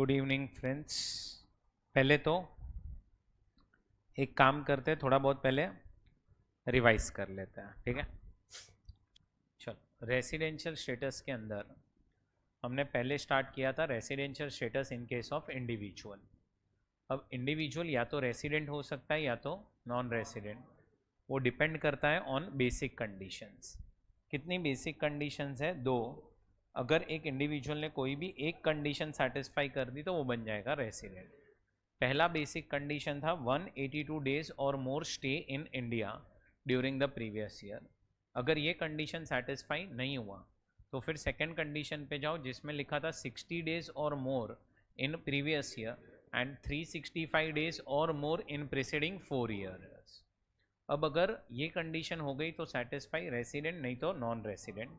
Good evening friends. पहले तो एक काम करते हैं, थोड़ा बहुत पहले रिवाइज कर लेते हैं, ठीक है। चलो, रेसिडेंशियल स्टेटस के अंदर हमने पहले स्टार्ट किया था residential status in case of individual. अब इंडिविजुअल या तो रेसिडेंट हो सकता है या तो नॉन रेसिडेंट, वो डिपेंड करता है ऑन बेसिक कंडीशंस। कितनी बेसिक कंडीशंस है? दो। अगर एक इंडिविजुअल ने कोई भी एक कंडीशन सेटिस्फाई कर दी तो वो बन जाएगा रेसिडेंट। पहला बेसिक कंडीशन था 182 डेज और मोर stay in India during the previous year. अगर ये कंडीशन सेटिस्फाई नहीं हुआ तो फिर सेकेंड कंडीशन पे जाओ जिसमें लिखा था 60 डेज और more in previous year and 365 days और मोर इन प्रीसीडिंग 4 ईयर्स। अब अगर ये कंडीशन हो गई तो सेटिस्फाई रेसिडेंट, नहीं तो नॉन रेसिडेंट।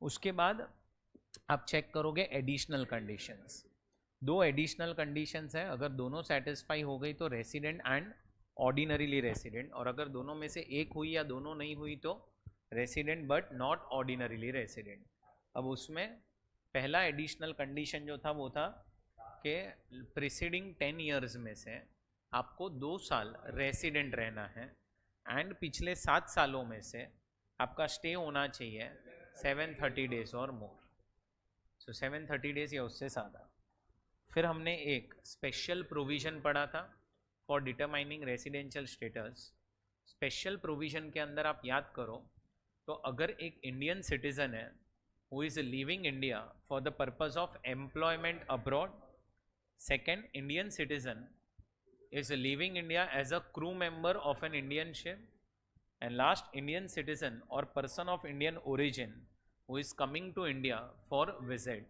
उसके बाद आप चेक करोगे एडिशनल कंडीशंस। दो एडिशनल कंडीशंस है, अगर दोनों सेटिस्फाई हो गई तो रेसिडेंट एंड ऑर्डिनरीली रेसिडेंट, और अगर दोनों में से एक हुई या दोनों नहीं हुई तो resident but not ordinarily resident. अब उसमें पहला एडिशनल कंडीशन जो था वो था कि प्रीसीडिंग 10 ईयर्स में से आपको 2 साल रेसिडेंट रहना है एंड पिछले 7 सालों में से आपका स्टे होना चाहिए 730 डेज और मोर। सो 730 डेज या उससे ज़्यादा। फिर हमने एक स्पेशल प्रोविज़न पढ़ा था for determining residential status. Special provision के अंदर आप याद करो तो अगर एक इंडियन सिटीज़न है who is living India for the purpose of employment abroad, second Indian citizen is leaving India as a crew member of an Indian ship, and last Indian citizen or person of Indian origin who is coming to India for visit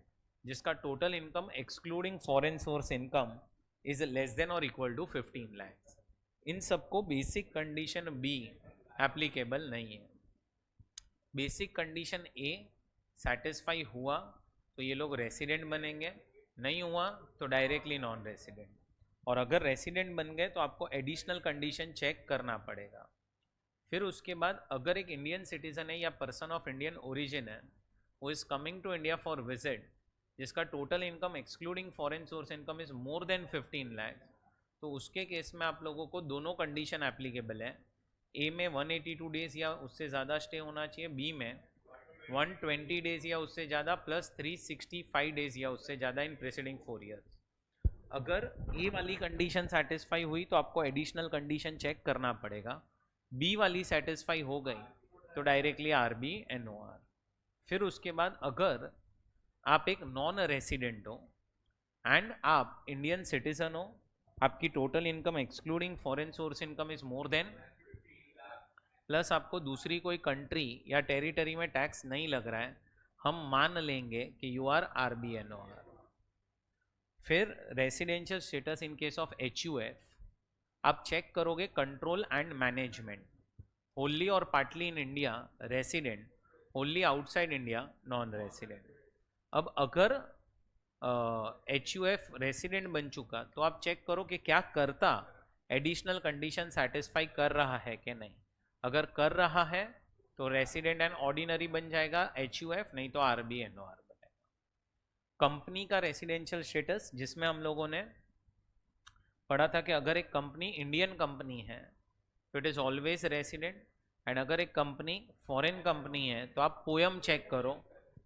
जिसका total income excluding foreign source income is less than or equal to 15 lakhs। इन सबको basic condition be applicable नहीं है। Basic condition ए satisfy हुआ तो ये लोग resident बनेंगे, नहीं हुआ तो डायरेक्टली नॉन रेसिडेंट। और अगर रेसिडेंट बन गए तो आपको एडिशनल कंडीशन चेक करना पड़ेगा। फिर उसके बाद अगर एक इंडियन सिटीजन है या पर्सन ऑफ इंडियन ओरिजिन है वो is coming to India for visit जिसका total income excluding foreign source income is more than 15 lakh, तो उसके केस में आप लोगों को दोनों कंडीशन एप्लीकेबल है। ए में 182 डेज या उससे ज़्यादा स्टे होना चाहिए, बी में 120 डेज या उससे ज़्यादा प्लस 365 डेज या उससे ज़्यादा इन प्रीसीडिंग 4 ईयर्स। अगर ए वाली कंडीशन सेटिस्फाई हुई तो आपको एडिशनल कंडीशन चेक करना पड़ेगा, बी वाली सेटिस्फाई हो गई तो डायरेक्टली आरबी एनओआर। फिर उसके बाद अगर आप एक नॉन रेसिडेंट हो एंड आप इंडियन सिटीजन हो, आपकी total income excluding foreign source income is more then, plus आपको दूसरी कोई कंट्री या टेरिटरी में टैक्स नहीं लग रहा है, हम मान लेंगे कि यू आर आरबी एनओआर। फिर residential status in case of HUF आप चेक करोगे कंट्रोल एंड मैनेजमेंट, होली और partly in India resident, Holi outside India non resident. अब अगर HUF रेसिडेंट बन चुका तो आप चेक करो कि क्या करता एडिशनल कंडीशन सेटिस्फाई कर रहा है कि नहीं। अगर कर रहा है तो रेसिडेंट एंड ऑर्डिनरी बन जाएगा HUF, नहीं तो आरबी एनओआर। कंपनी का रेसिडेंशियल स्टेटस जिसमें हम लोगों ने पढ़ा था कि अगर एक कंपनी इंडियन कंपनी है तो it is always resident, and अगर एक कंपनी फॉरेन कंपनी है तो आप पोयम चेक करो,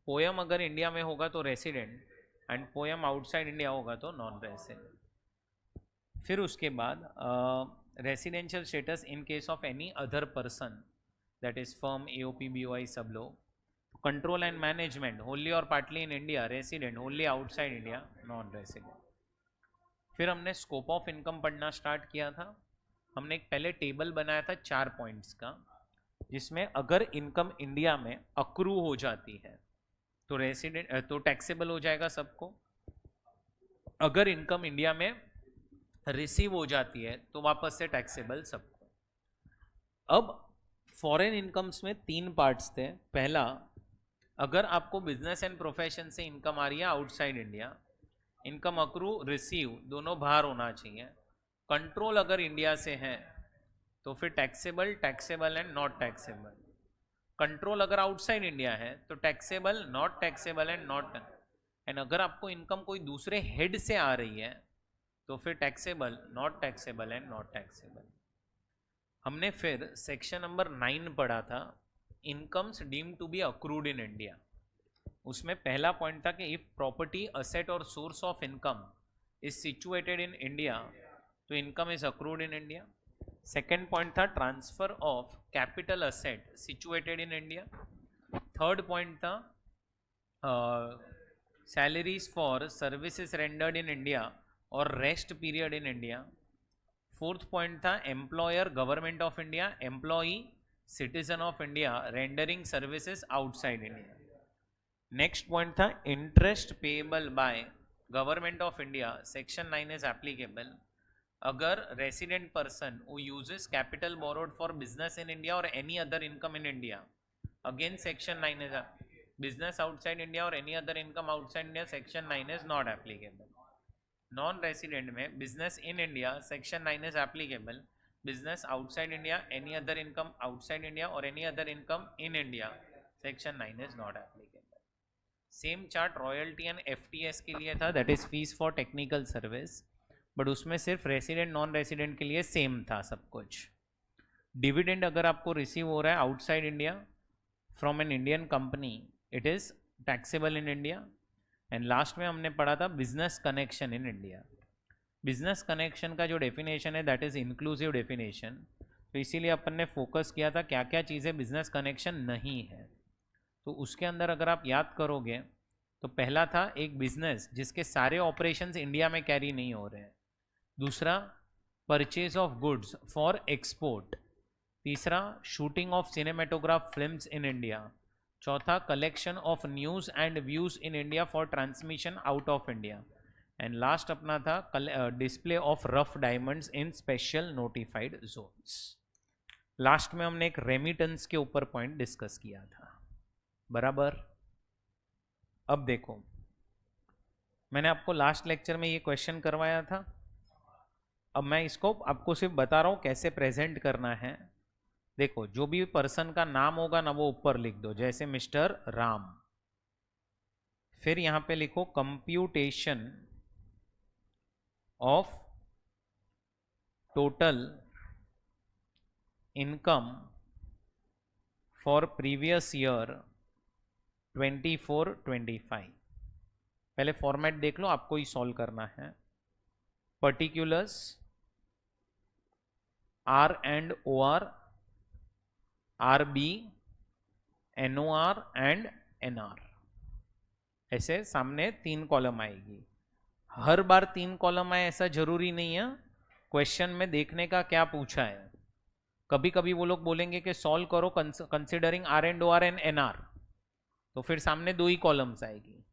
पोयम अगर इंडिया में होगा तो resident and poem outside India होगा तो नॉन रेसिडेंट। फिर उसके बाद residential status in case of any other person that is firm, AOP, BOI सब लोग। कंट्रोल एंड मैनेजमेंट होली और partly in India resident, Holi outside India non resident. फिर हमने स्कोप ऑफ इनकम पढ़ना स्टार्ट किया था। हमने एक पहले टेबल बनाया था 4 पॉइंट्स का जिसमें अगर इनकम इंडिया में अक्रू हो जाती है तो रेसिडेंट तो टैक्सेबल हो जाएगा सबको, अगर इनकम इंडिया में रिसीव हो जाती है तो वापस से टैक्सेबल सबको। अब फॉरेन इनकम्स में 3 पार्ट्स थे। पहला, अगर आपको बिजनेस एंड प्रोफेशन से इनकम आ रही है outside India, income accrue receive दोनों बाहर होना चाहिए। कंट्रोल अगर इंडिया से है तो फिर taxable, taxable and not taxable. Control अगर आउटसाइड इंडिया है तो taxable, not taxable and not. And अगर आपको इनकम कोई दूसरे हेड से आ रही है तो फिर taxable, not taxable and not taxable. हमने फिर सेक्शन नंबर 9 पढ़ा था, incomes deemed to be accrued in India. उसमें पहला पॉइंट था कि इफ प्रॉपर्टी, असेट और source of income is situated in India तो income is accrued in India. Second point था transfer of capital asset situated in India. Third point था salaries for services rendered in India और rest period in India. Fourth point था employer government of India, employee citizen of India rendering services outside India. Next point था interest payable by government of India, section 9 is applicable अगर resident person who uses capital borrowed for business in India और any other income in India, again section 9 is business outside India और any other income outside India, section 9 is not applicable. Non resident में business in India, section 9 is applicable, business outside India, any other income outside India और any other income in India, section 9 is not applicable. Same chart royalty and FTS के लिए था, that is fees for technical service, but उसमें सिर्फ resident non resident के लिए same था सब कुछ। डिविडेंड अगर आपको रिसीव हो रहा है outside India from N Indian company, it is taxable in India. And last में हमने पढ़ा था business connection in India. Business connection का जो डेफिनेशन है दैट इज इंक्लूसिव डेफिनेशन, तो इसीलिए अपन ने फोकस किया था क्या क्या चीज़ें बिजनेस कनेक्शन नहीं है। तो उसके अंदर अगर आप याद करोगे तो पहला था एक बिजनेस जिसके सारे ऑपरेशंस इंडिया में कैरी नहीं हो रहे हैं। दूसरा purchase of goods for export. तीसरा shooting of cinematograph films in India. चौथा collection of news and views in India for transmission out of India. And last अपना था display of rough diamonds in special notified zones. Last में हमने एक remittance के ऊपर point discuss किया था, बराबर। अब देखो, मैंने आपको लास्ट लेक्चर में ये क्वेश्चन करवाया था, अब मैं इसको आपको सिर्फ बता रहा हूँ कैसे प्रेजेंट करना है। देखो, जो भी पर्सन का नाम होगा ना वो ऊपर लिख दो, जैसे मिस्टर राम, फिर यहां पे लिखो computation of total income for previous year 24-25। पहले फॉर्मेट देख लो, आपको ही सॉल्व करना है। Particulars R and O R, R B, N O R and N R, ऐसे सामने 3 कॉलम आएगी। हर बार 3 कॉलम आए ऐसा जरूरी नहीं है, क्वेश्चन में देखने का क्या पूछा है। कभी कभी वो लोग बोलेंगे कि सॉल्व करो considering R and O R and N R, तो फिर सामने 2 ही कॉलम्स आएगी।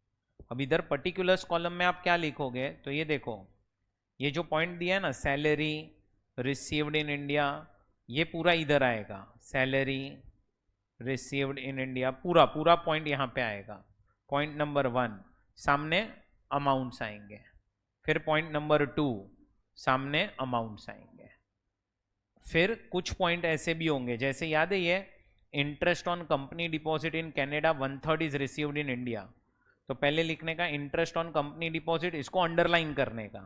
अब इधर पर्टिकुलर्स कॉलम में आप क्या लिखोगे, तो ये देखो, ये जो पॉइंट दिया है ना, सैलरी रिसीव्ड इन इंडिया, ये पूरा इधर आएगा, सैलरी रिसीव्ड इन इंडिया, पूरा पूरा पॉइंट यहाँ पे आएगा। पॉइंट नंबर 1 सामने अमाउंट्स आएंगे, फिर पॉइंट नंबर 2 सामने अमाउंट्स आएंगे। फिर कुछ पॉइंट ऐसे भी होंगे, जैसे याद है ये interest on company deposit in Canada 1/3 is received in India, तो पहले लिखने का इंटरेस्ट ऑन कंपनी डिपॉजिट, इसको अंडरलाइन करने का,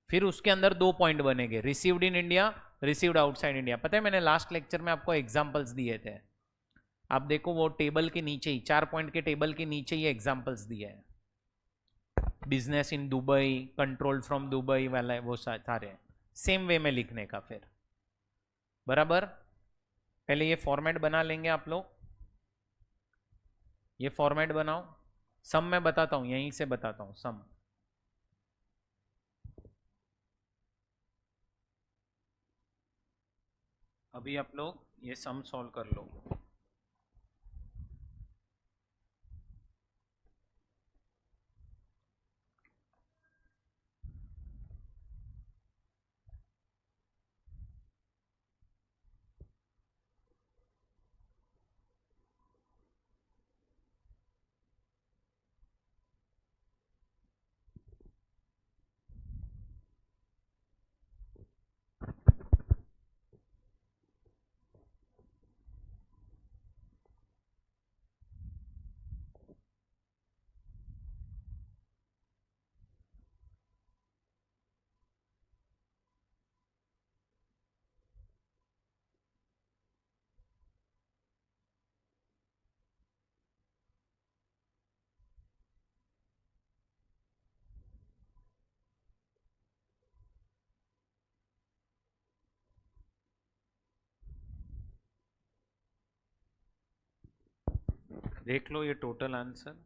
फिर उसके अंदर 2 पॉइंट बनेंगे, received in India, received outside India. पता है मैंने लास्ट लेक्चर में आपको एग्जांपल्स दिए थे, आप देखो वो टेबल के नीचे ही, 4 पॉइंट के टेबल के नीचे ही एग्जांपल्स दिए हैं। Business in Dubai, control from Dubai वाला, वो सारे सेम वे में लिखने का। फिर बराबर, पहले ये फॉर्मेट बना लेंगे आप लोग, ये फॉर्मेट बनाओ। सम मैं बताता हूं, यहीं से बताता हूं सम। अभी आप लोग ये सम सॉल्व कर लो। देख लो ये टोटल आंसर।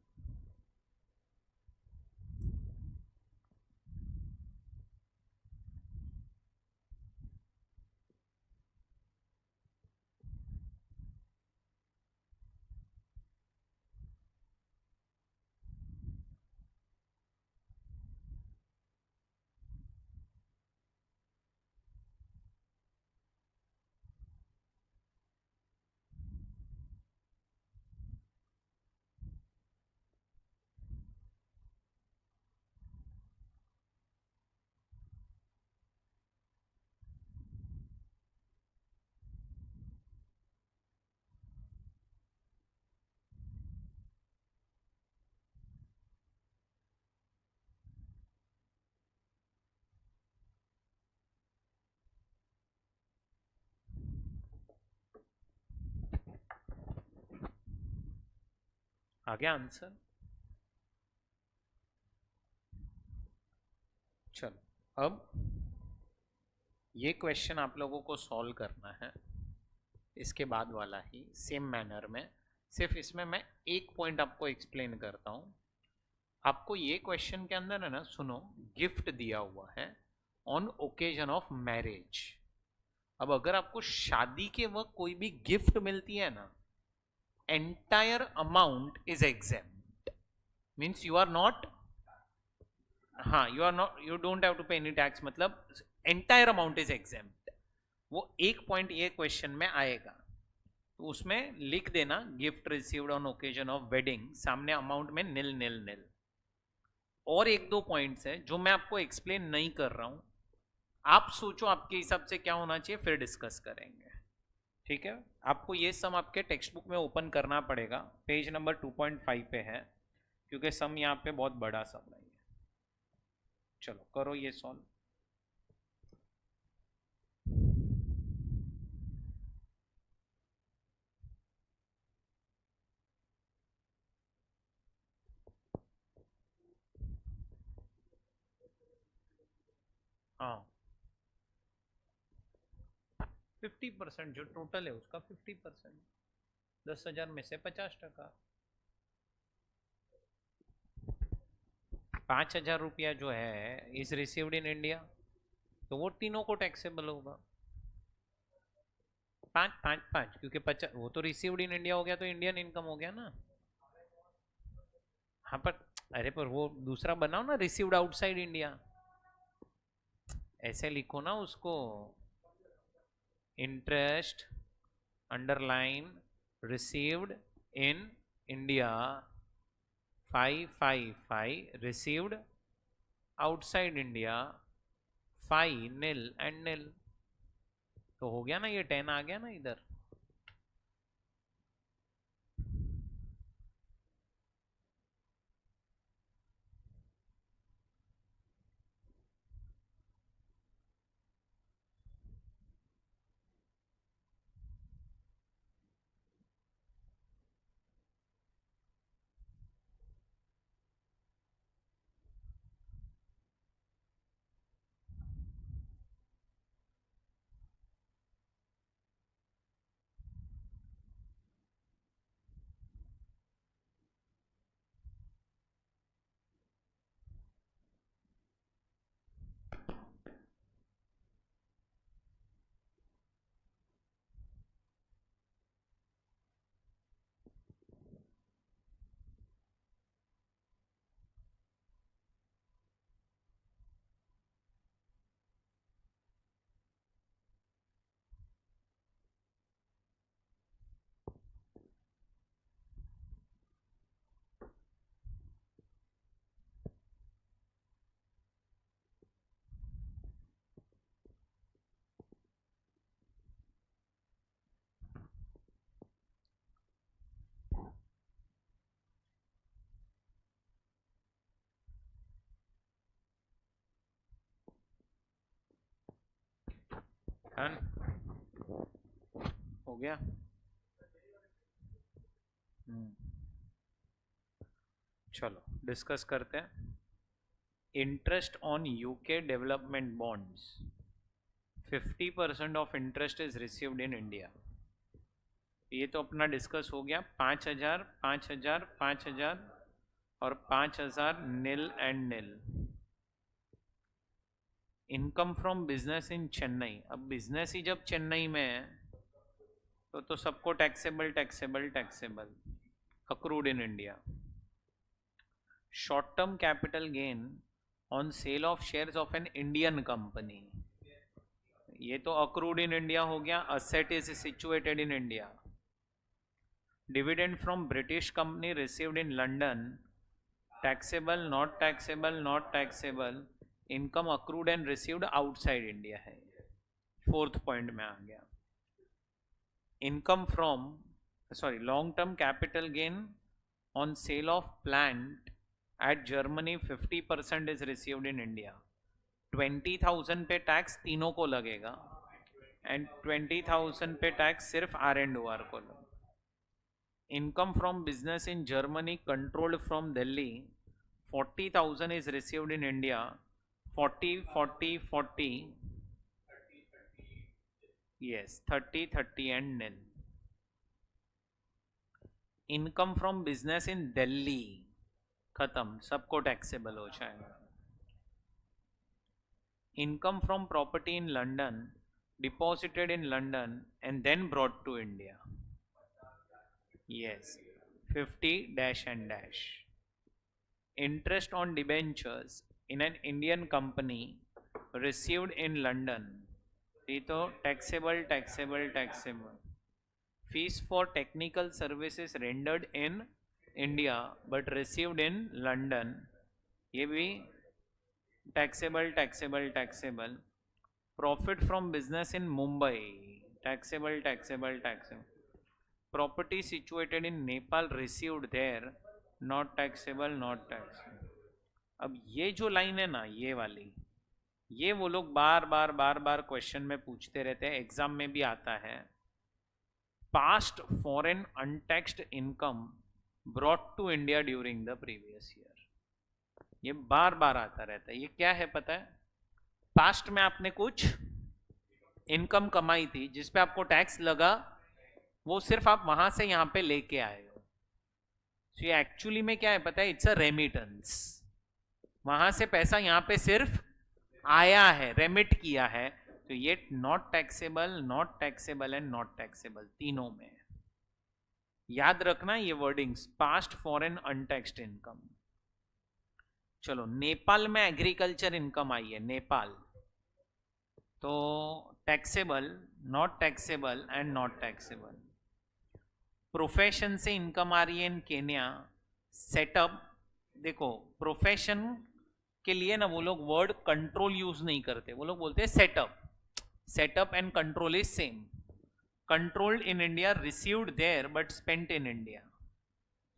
आ गया आंसर। चलो अब ये क्वेश्चन आप लोगों को सॉल्व करना है इसके बाद वाला ही सेम मैनर में। सिर्फ इसमें मैं एक पॉइंट आपको एक्सप्लेन करता हूँ। आपको ये क्वेश्चन के अंदर है ना, सुनो, गिफ्ट दिया हुआ है ऑन ओकेजन ऑफ मैरिज। अब अगर आपको शादी के वक्त कोई भी गिफ्ट मिलती है ना, entire amount is exempt, means you are not, हाँ you are not, you don't have to pay any tax, मतलब एंटायर अमाउंट इज एग्जेम्प्ट। वो एक पॉइंट ये क्वेश्चन में आएगा, तो उसमें लिख देना gift received on occasion of wedding, सामने अमाउंट में निल निल निल। और एक दो पॉइंट्स है जो मैं आपको एक्सप्लेन नहीं कर रहा हूं, आप सोचो आपके हिसाब से क्या होना चाहिए, फिर डिस्कस करेंगे। ठीक है, आपको ये सम आपके टेक्स्ट बुक में ओपन करना पड़ेगा, पेज नंबर 2.5 पे है, क्योंकि सम यहाँ पे बहुत बड़ा सम नहीं है। चलो करो ये सॉल्व। हाँ 50% जो टोटल है उसका 50%, 10,000 में से 50%। 5,000 रुपया जो है इज रिसीव्ड इन इंडिया, तो वो तीनों को टैक्सेबल होगा। 5 5 5, क्योंकि 50 वो तो रिसीव्ड इन इंडिया हो गया, तो इंडियन इनकम हो गया ना। हाँ पर अरे पर वो दूसरा बनाओ ना, रिसीव्ड आउटसाइड इंडिया, ऐसे लिखो ना उसको, interest underline received in India 555 received outside India 5 nil and nil, तो हो गया ना, ये 10 आ गया ना इधर। डन हो गया। चलो डिस्कस करते हैं। Interest on UK development bonds, 50% of interest is received in India. ये तो अपना डिस्कस हो गया। 5,000, 5,000, 5,000 और 5,000 nil and nil. Income from business in Chennai. अब बिजनेस ही जब चेन्नई में है तो सबको taxable taxable taxable. Accrued in India. Short term capital gain on sale of shares of an Indian company. ये तो अक्रूड इन इंडिया हो गया। Asset is situated in India. Dividend from British company received in London. Taxable, not taxable, not taxable. Income accrued and received outside India है। Fourth point में आ गया। Income from long term capital gain on sale of plant at Germany 50% is received in India. 20,000 पे tax तीनों को लगेगा and 20,000 पे tax सिर्फ R&R को लगेगा। Income from business in Germany controlled from Delhi 40,000 is received in India. 40, 40, 40. Yes, 30, 30 and nil. Income from business in Delhi खत्म, सबको टैक्सेबल हो जाएगा। Income from property in London deposited in London and then brought to India. Yes, 50 dash and dash. Interest on debentures in an Indian company received in London. ये तो taxable, taxable, taxable. Fees for technical services rendered in India but received in London. ये भी taxable, taxable, taxable. Profit from business in Mumbai. Taxable, taxable, taxable. Property situated in Nepal received there, not taxable, not taxable. अब ये जो line है ना, ये वाली, ये वो लोग बार बार बार बार क्वेश्चन में पूछते रहते हैं, एग्जाम में भी आता है। Past foreign untaxed income brought to India during the previous year. ये बार बार आता रहता है। ये क्या है पता है? पास्ट में आपने कुछ इनकम कमाई थी जिसपे आपको टैक्स लगा, वो सिर्फ आप वहां से यहां पे लेके आए हो। तो ये एक्चुअली में क्या है पता है? It's a remittance. वहां से पैसा यहां पे सिर्फ आया है, रेमिट किया है। तो ये not taxable, not taxable and not taxable तीनों में है। याद रखना ये wordings, past foreign untaxed income. चलो, नेपाल में एग्रीकल्चर इनकम आई है, नेपाल, तो taxable, not taxable and not taxable. Profession से इनकम आ रही है इन केन्या। सेटअप, देखो प्रोफेशन के लिए ना वो लोग वर्ड कंट्रोल यूज नहीं करते, वो लोग बोलते हैं setup. Setup and control is same. Controlled in India, received there but spent in India.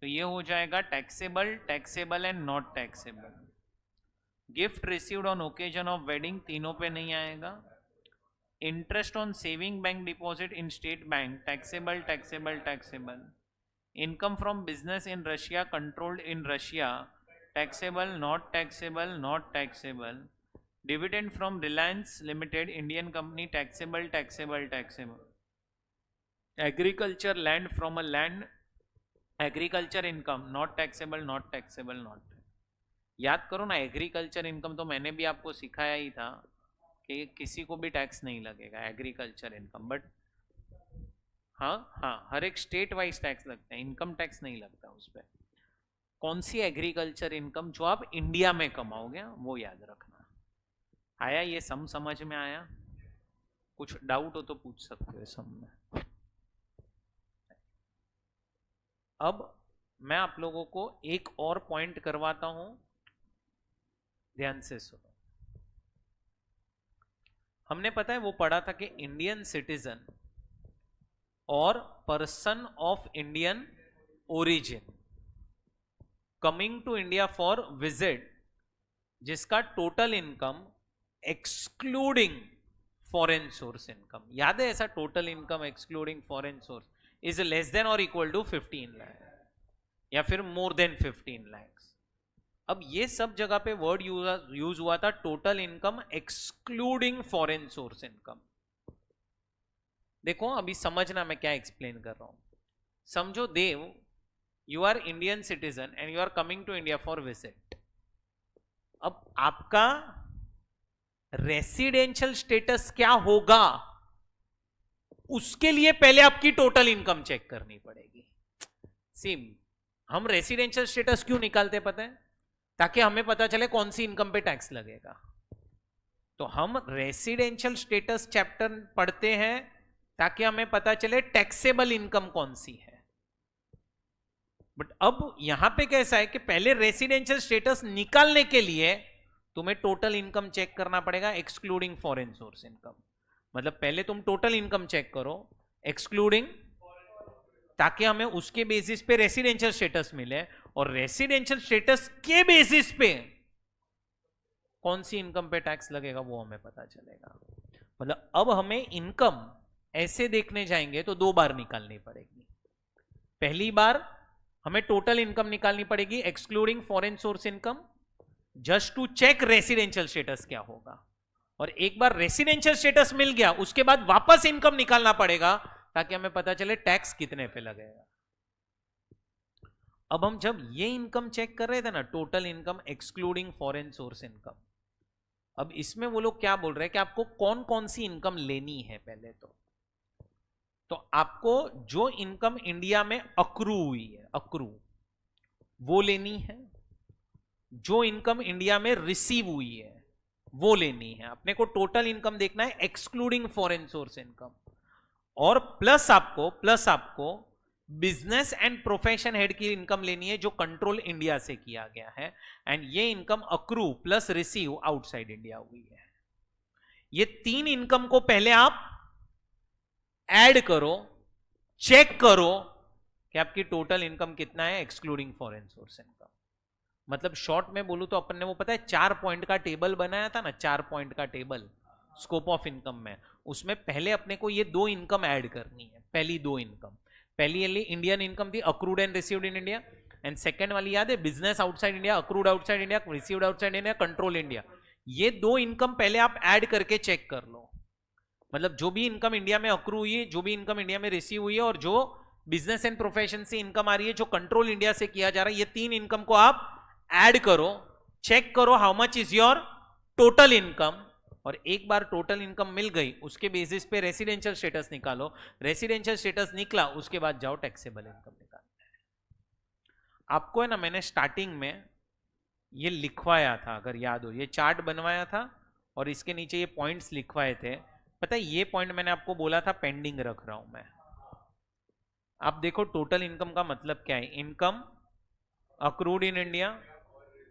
तो ये हो जाएगा taxable, taxable and not taxable. Gift received on occasion of wedding, तीनों पे नहीं आएगा। Interest on saving bank deposit in state bank, taxable, taxable, taxable. Income from business in Russia controlled in Russia, taxable, not taxable, not taxable. Dividend from Reliance limited Indian company, taxable, taxable, taxable. Agriculture land from a land, agriculture income, not taxable, not taxable, not. याद करो ना, agriculture income तो मैंने भी आपको सिखाया ही था कि किसी को भी टैक्स नहीं लगेगा एग्रीकल्चर इनकम, बट हाँ, हर एक स्टेट वाइज टैक्स लगता है, इनकम टैक्स नहीं लगता उस पर। कौन सी एग्रीकल्चर इनकम? जो आप इंडिया में कमाओगे, वो याद रखना। आया ये सम समझ में आया? कुछ डाउट हो तो पूछ सकते हो सम में। अब मैं आप लोगों को एक और पॉइंट करवाता हूं, ध्यान से सुनो। हमने पता है वो पढ़ा था कि इंडियन सिटीजन और person of Indian origin coming to India for visit, जिसका total income excluding foreign source income, याद है ऐसा? Total income excluding foreign source is less than और इक्वल टू 15 लाख या फिर मोर देन 15 लाख। अब ये सब जगह पे वर्ड यूज हुआ था, total income excluding foreign source income. देखो अभी समझना मैं क्या एक्सप्लेन कर रहा हूं। समझो Dev, you are Indian citizen and you are coming to India for visit. अब आपका रेसिडेंशियल स्टेटस क्या होगा, उसके लिए पहले आपकी टोटल इनकम चेक करनी पड़ेगी। सिम, हम रेसिडेंशियल स्टेटस क्यों निकालते पता है? ताकि हमें पता चले कौन सी इनकम पे टैक्स लगेगा। तो हम रेसिडेंशियल स्टेटस चैप्टर पढ़ते हैं ताकि हमें पता चले टैक्सेबल इनकम कौन सी है। बट अब यहां पे कैसा है कि पहले रेसिडेंशियल स्टेटस निकालने के लिए तुम्हें टोटल इनकम चेक करना पड़ेगा एक्सक्लूडिंग फॉरेन सोर्स इनकम। मतलब पहले तुम टोटल इनकम चेक करो एक्सक्लूडिंग, ताकि हमें उसके बेसिस पे रेसिडेंशियल स्टेटस मिले, और रेसिडेंशियल स्टेटस के बेसिस पे कौन सी इनकम पे टैक्स लगेगा वो हमें पता चलेगा। मतलब अब हमें इनकम ऐसे देखने जाएंगे तो दो बार निकालनी पड़ेगी। पहली बार हमें टोटल इनकम निकालनी पड़ेगी excluding foreign source income, just to check residential status क्या होगा। और एक बार रेसिडेंशियल स्टेटस मिल गया उसके बाद वापस इनकम निकालना पड़ेगा ताकि हमें पता चले टैक्स कितने पे लगेगा। अब हम जब ये इनकम चेक कर रहे थे ना, total income excluding foreign source income, अब इसमें वो लोग क्या बोल रहे हैं कि आपको कौन कौन सी इनकम लेनी है। पहले तो आपको जो इनकम इंडिया में अक्रू हुई है, अक्रू, वो लेनी है। जो इनकम इंडिया में रिसीव हुई है वो लेनी है। अपने को टोटल इनकम देखना है एक्सक्लूडिंग फॉरेन सोर्स इनकम। और प्लस आपको बिजनेस एंड प्रोफेशन हेड की इनकम लेनी है जो कंट्रोल इंडिया से किया गया है। एंड ये income accrue plus receive outside India हुई है। ये तीन इनकम को पहले आप ऐड करो, चेक करो कि आपकी टोटल इनकम कितना है एक्सक्लूडिंग फॉरेन सोर्स इनकम। मतलब शॉर्ट में बोलूं तो अपन ने वो पता है 4 पॉइंट का टेबल बनाया था ना, 4 पॉइंट का टेबल स्कोप ऑफ इनकम में। उसमें पहले अपने को ये दो इनकम ऐड करनी है। पहली दो इनकम, पहली इंडियन इनकम थी accrued and received in India, and second वाली याद है business outside India, accrued outside India, received outside India, control India. ये दो इनकम पहले आप ऐड करके चेक कर लो। मतलब जो भी इनकम इंडिया में अक्रू हुई है, जो भी इनकम इंडिया में रिसीव हुई है, और जो बिजनेस एंड प्रोफेशन से इनकम आ रही है जो कंट्रोल इंडिया से किया जा रहा है, ये तीन इनकम को आप ऐड करो, चेक करो how much is your total income. और एक बार टोटल इनकम मिल गई उसके बेसिस पे रेसिडेंशियल स्टेटस निकालो। रेसिडेंशियल स्टेटस निकला उसके बाद जाओ टैक्सेबल इनकम निकालो। आपको है ना, मैंने स्टार्टिंग में ये लिखवाया था, अगर याद हो, ये चार्ट बनवाया था और इसके नीचे ये पॉइंट्स लिखवाए थे। पता है ये पॉइंट मैंने आपको बोला था पेंडिंग रख रहा हूं मैं। आप देखो टोटल इनकम का मतलब क्या है। Income accrued in India,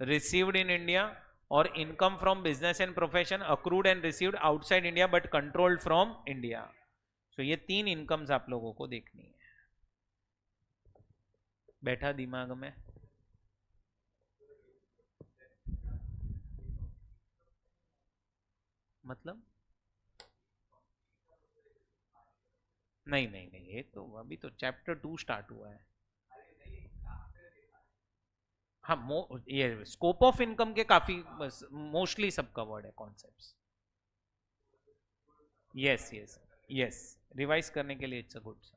received in India, और income from business and profession accrued and received outside India but controlled from India. तो ये तीन इनकम्स आप लोगों को देखनी है। बैठा दिमाग में? मतलब नहीं नहीं नहीं, ये तो अभी तो चैप्टर 2 स्टार्ट हुआ है। हाँ, ये स्कोप ऑफ इनकम के काफी मोस्टली सब कवर्ड है concepts. Yes yes yes, revise करने के लिए इट्स अ गुड।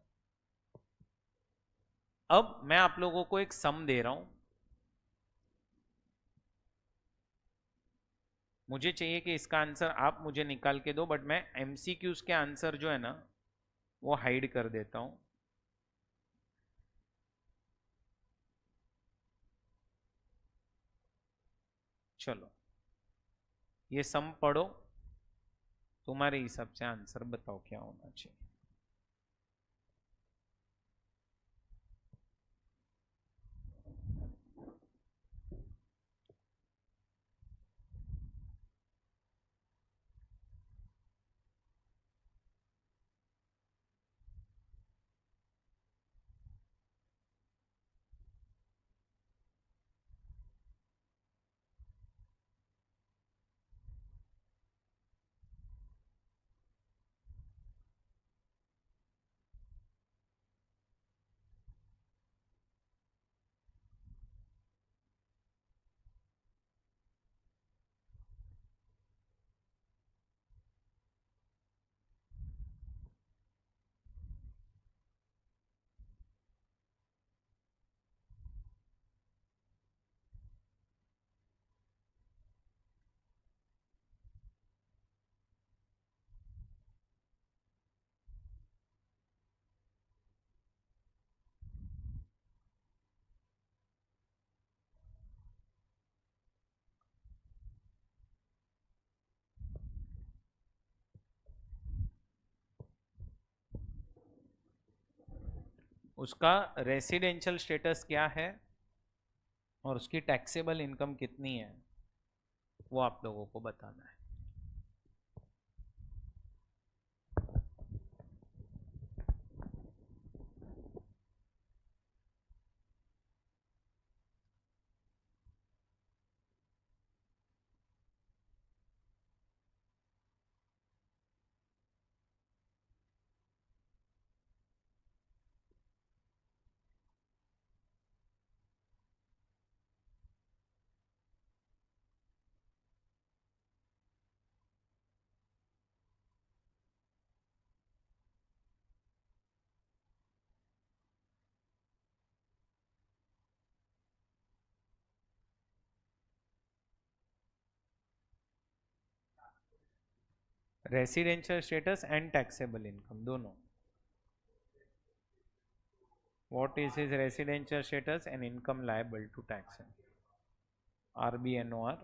अब मैं आप लोगों को एक सम दे रहा हूं। मुझे चाहिए कि इसका आंसर आप मुझे निकाल के दो, बट मैं एमसीक्यूज के आंसर जो है ना वो हाइड कर देता हूं। चलो ये सम पढ़ो, तुम्हारे हिसाब से आंसर बताओ क्या होना चाहिए। उसका रेसिडेंशियल स्टेटस क्या है और उसकी टैक्सेबल इनकम कितनी है, वो आप लोगों को बताना है। Residential status and taxable income दोनों. What is his residential status and income liable to tax? RBNOR.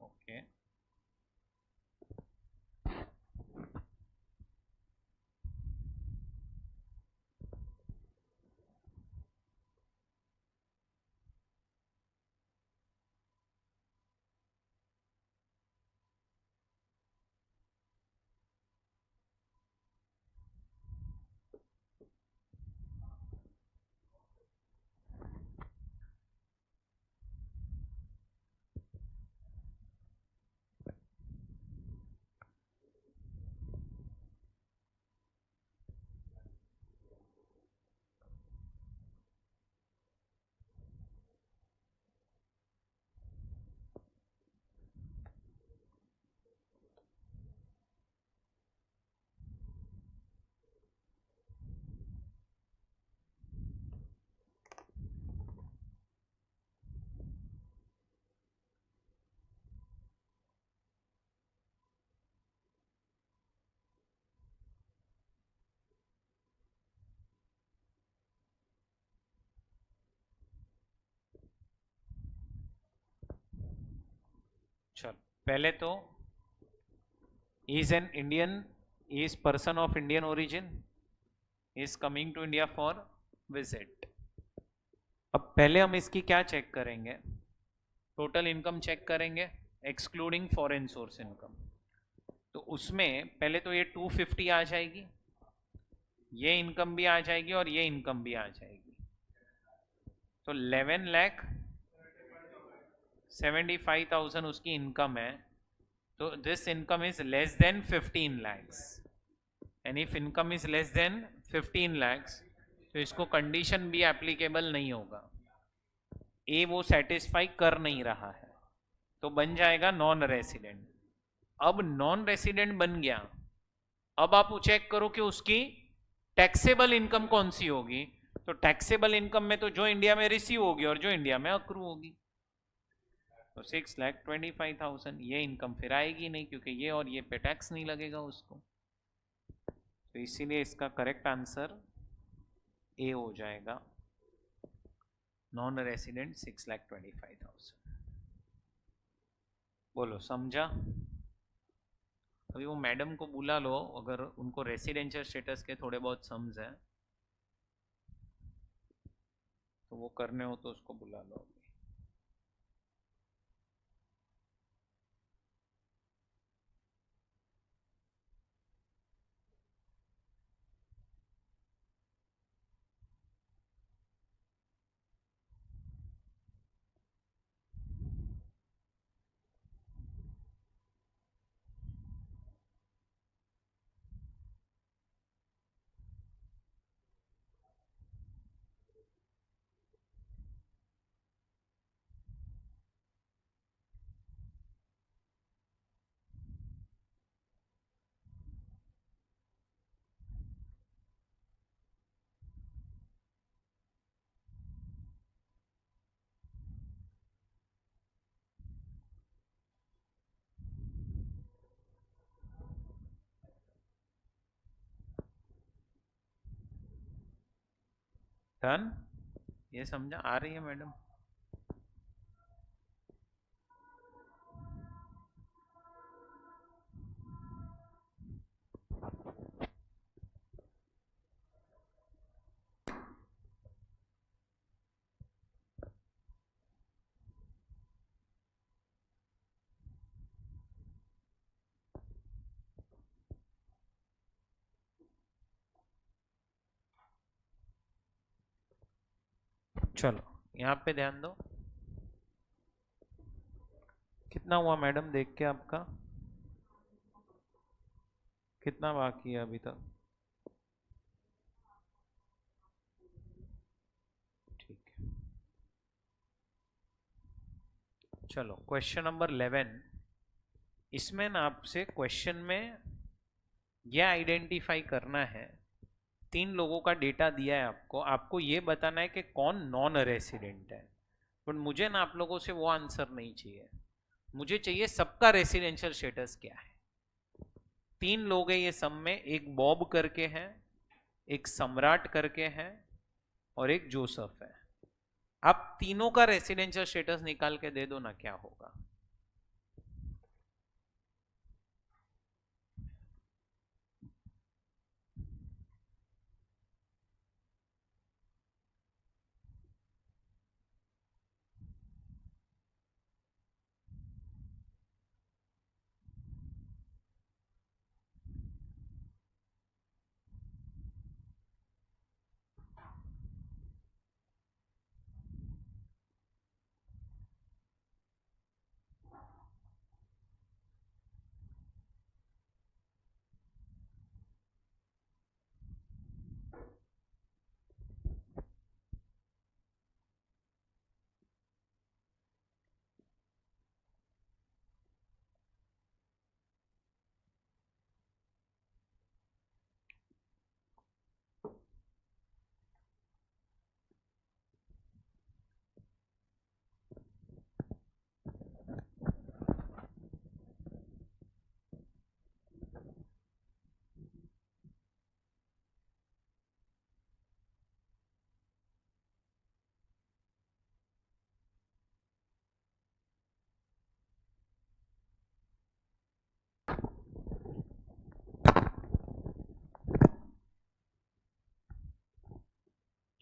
Okay. चल पहले तो is an Indian, is person of Indian origin, is coming to India for visit. अब पहले हम इसकी क्या check करेंगे, टोटल इनकम चेक करेंगे एक्सक्लूडिंग फॉरेन सोर्स इनकम. तो उसमें पहले तो ये 250 आ जाएगी, ये इनकम भी आ जाएगी और ये इनकम भी आ जाएगी. तो 11,75,000 उसकी इनकम है. तो this income is less then 15 lakhs. And if income is less then 15 lakhs तो इसको कंडीशन भी एप्लीकेबल नहीं होगा. ए वो सेटिस्फाई कर नहीं रहा है तो बन जाएगा नॉन रेसिडेंट. अब नॉन रेसिडेंट बन गया, अब आप चेक करो कि उसकी टैक्सेबल इनकम कौन सी होगी. तो टैक्सेबल इनकम में तो जो इंडिया में रिसीव होगी और जो इंडिया में अक्रू होगी. तो 6,25,000 ये इनकम फिर आएगी नहीं क्योंकि ये और ये पे टैक्स नहीं लगेगा उसको. तो इसीलिए इसका करेक्ट आंसर ए हो जाएगा, नॉन रेसिडेंट 6,25,000. बोलो समझा. अभी वो मैडम को बुला लो, अगर उनको रेसिडेंशियल स्टेटस के थोड़े बहुत सम्स हैं तो वो करने हो तो उसको बुला लो. डन, ये समझा? आ रही है मैडम? चलो यहाँ पे ध्यान दो। कितना हुआ मैडम देख के आपका? कितना बाकी है अभी तक? ठीक है, चलो क्वेश्चन नंबर 11। इसमें ना आपसे क्वेश्चन में यह आइडेंटिफाई करना है, तीन लोगों का डेटा दिया है आपको, आपको ये बताना है कि कौन नॉन रेसिडेंट है। बट मुझे ना आप लोगों से वो आंसर नहीं चाहिए, मुझे चाहिए सबका रेसिडेंशियल स्टेटस क्या है। तीन लोग हैं ये सब में, एक बॉब करके है, एक सम्राट करके है, और एक जोसेफ है। आप तीनों का रेसिडेंशियल स्टेटस निकाल के दे दो ना, क्या होगा?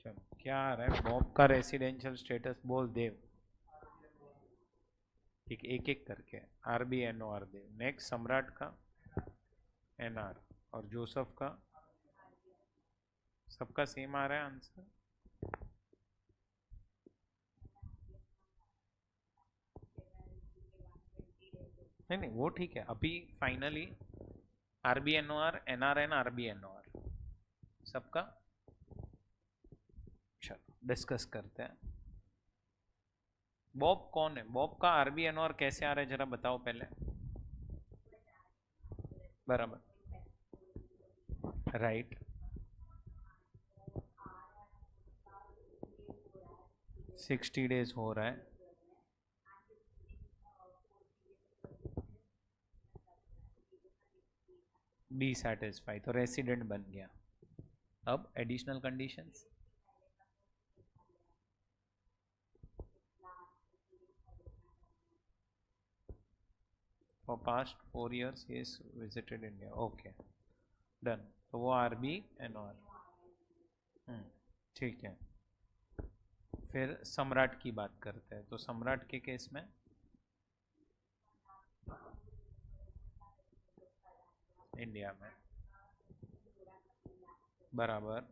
चलो क्या आ रहा है? बॉब का रेसिडेंशियल स्टेटस बोल देव। ठीक, एक एक करके। RBNOR देव। नेक्स्ट सम्राट का NR, और जोसेफ का? सबका सेम आ रहा है आंसर? नहीं नहीं, वो ठीक है। अभी फाइनली RBNOR, NRN, RBNOR सबका। चलो डिस्कस करते हैं। बॉब कौन है? बॉब का RBNOR कैसे आ रहा है जरा बताओ पहले। बराबर, राइट। 60 डेज हो रहा है। बी सेटिस्फाई, तो रेसिडेंट बन गया। अब additional conditions. For past 4 years he is visited India, okay done. तो वो RBNOR। ठीक है। फिर सम्राट की बात करते हैं, तो सम्राट के केस में इंडिया में, बराबर।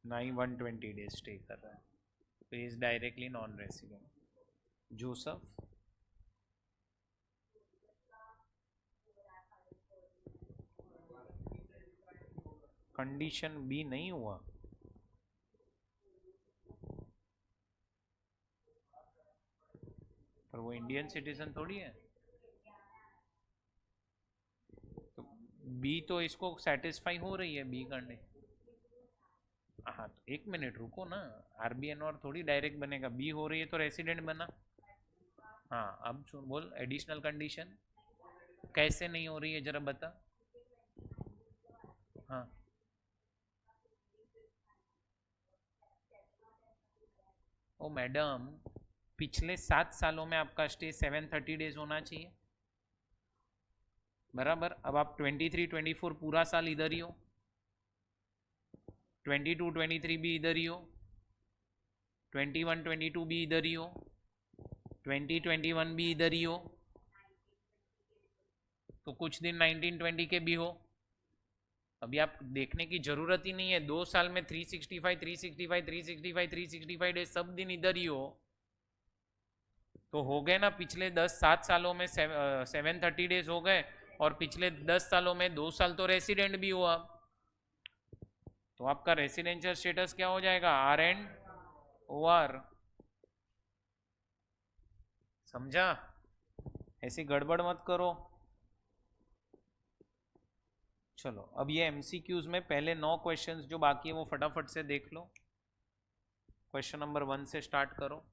120 डेज स्टे कर रहा है, तो is directly non resident. Joseph? Condition B नहीं हुआ? पर वो इंडियन सिटीजन थोड़ी है। तो बी तो इसको सेटिस्फाई हो रही है, बी करने। हाँ तो एक मिनट रुको ना, RBNOR थोड़ी डायरेक्ट बनेगा, बी हो रही है तो रेसिडेंट बना। हाँ अब सुन, बोल एडिशनल कंडीशन। कैसे नहीं हो रही है जरा बता। हाँ, ओ मैडम, पिछले 7 सालों में आपका स्टे 730 डेज होना चाहिए, बराबर। अब आप 23-24 पूरा साल इधर ही हो, 22-23 भी इधर ही हो, 21-22 भी इधर ही हो, 20-21 भी इधर ही हो, तो कुछ दिन 19-20 के भी हो। अभी आप देखने की जरूरत ही नहीं है, 2 साल में 365 365 365 365 डेज सब दिन इधर ही हो, तो हो गए ना। पिछले 7 सालों में 730 डेज हो गए, और पिछले 10 सालों में 2 साल तो रेसिडेंट भी हो आप, तो आपका रेसिडेंशियल स्टेटस क्या हो जाएगा, RN/OR। समझा? ऐसी गड़बड़ मत करो। चलो, अब ये MCQs में पहले 9 क्वेश्चंस जो बाकी है वो फटाफट से देख लो। क्वेश्चन नंबर 1 से स्टार्ट करो।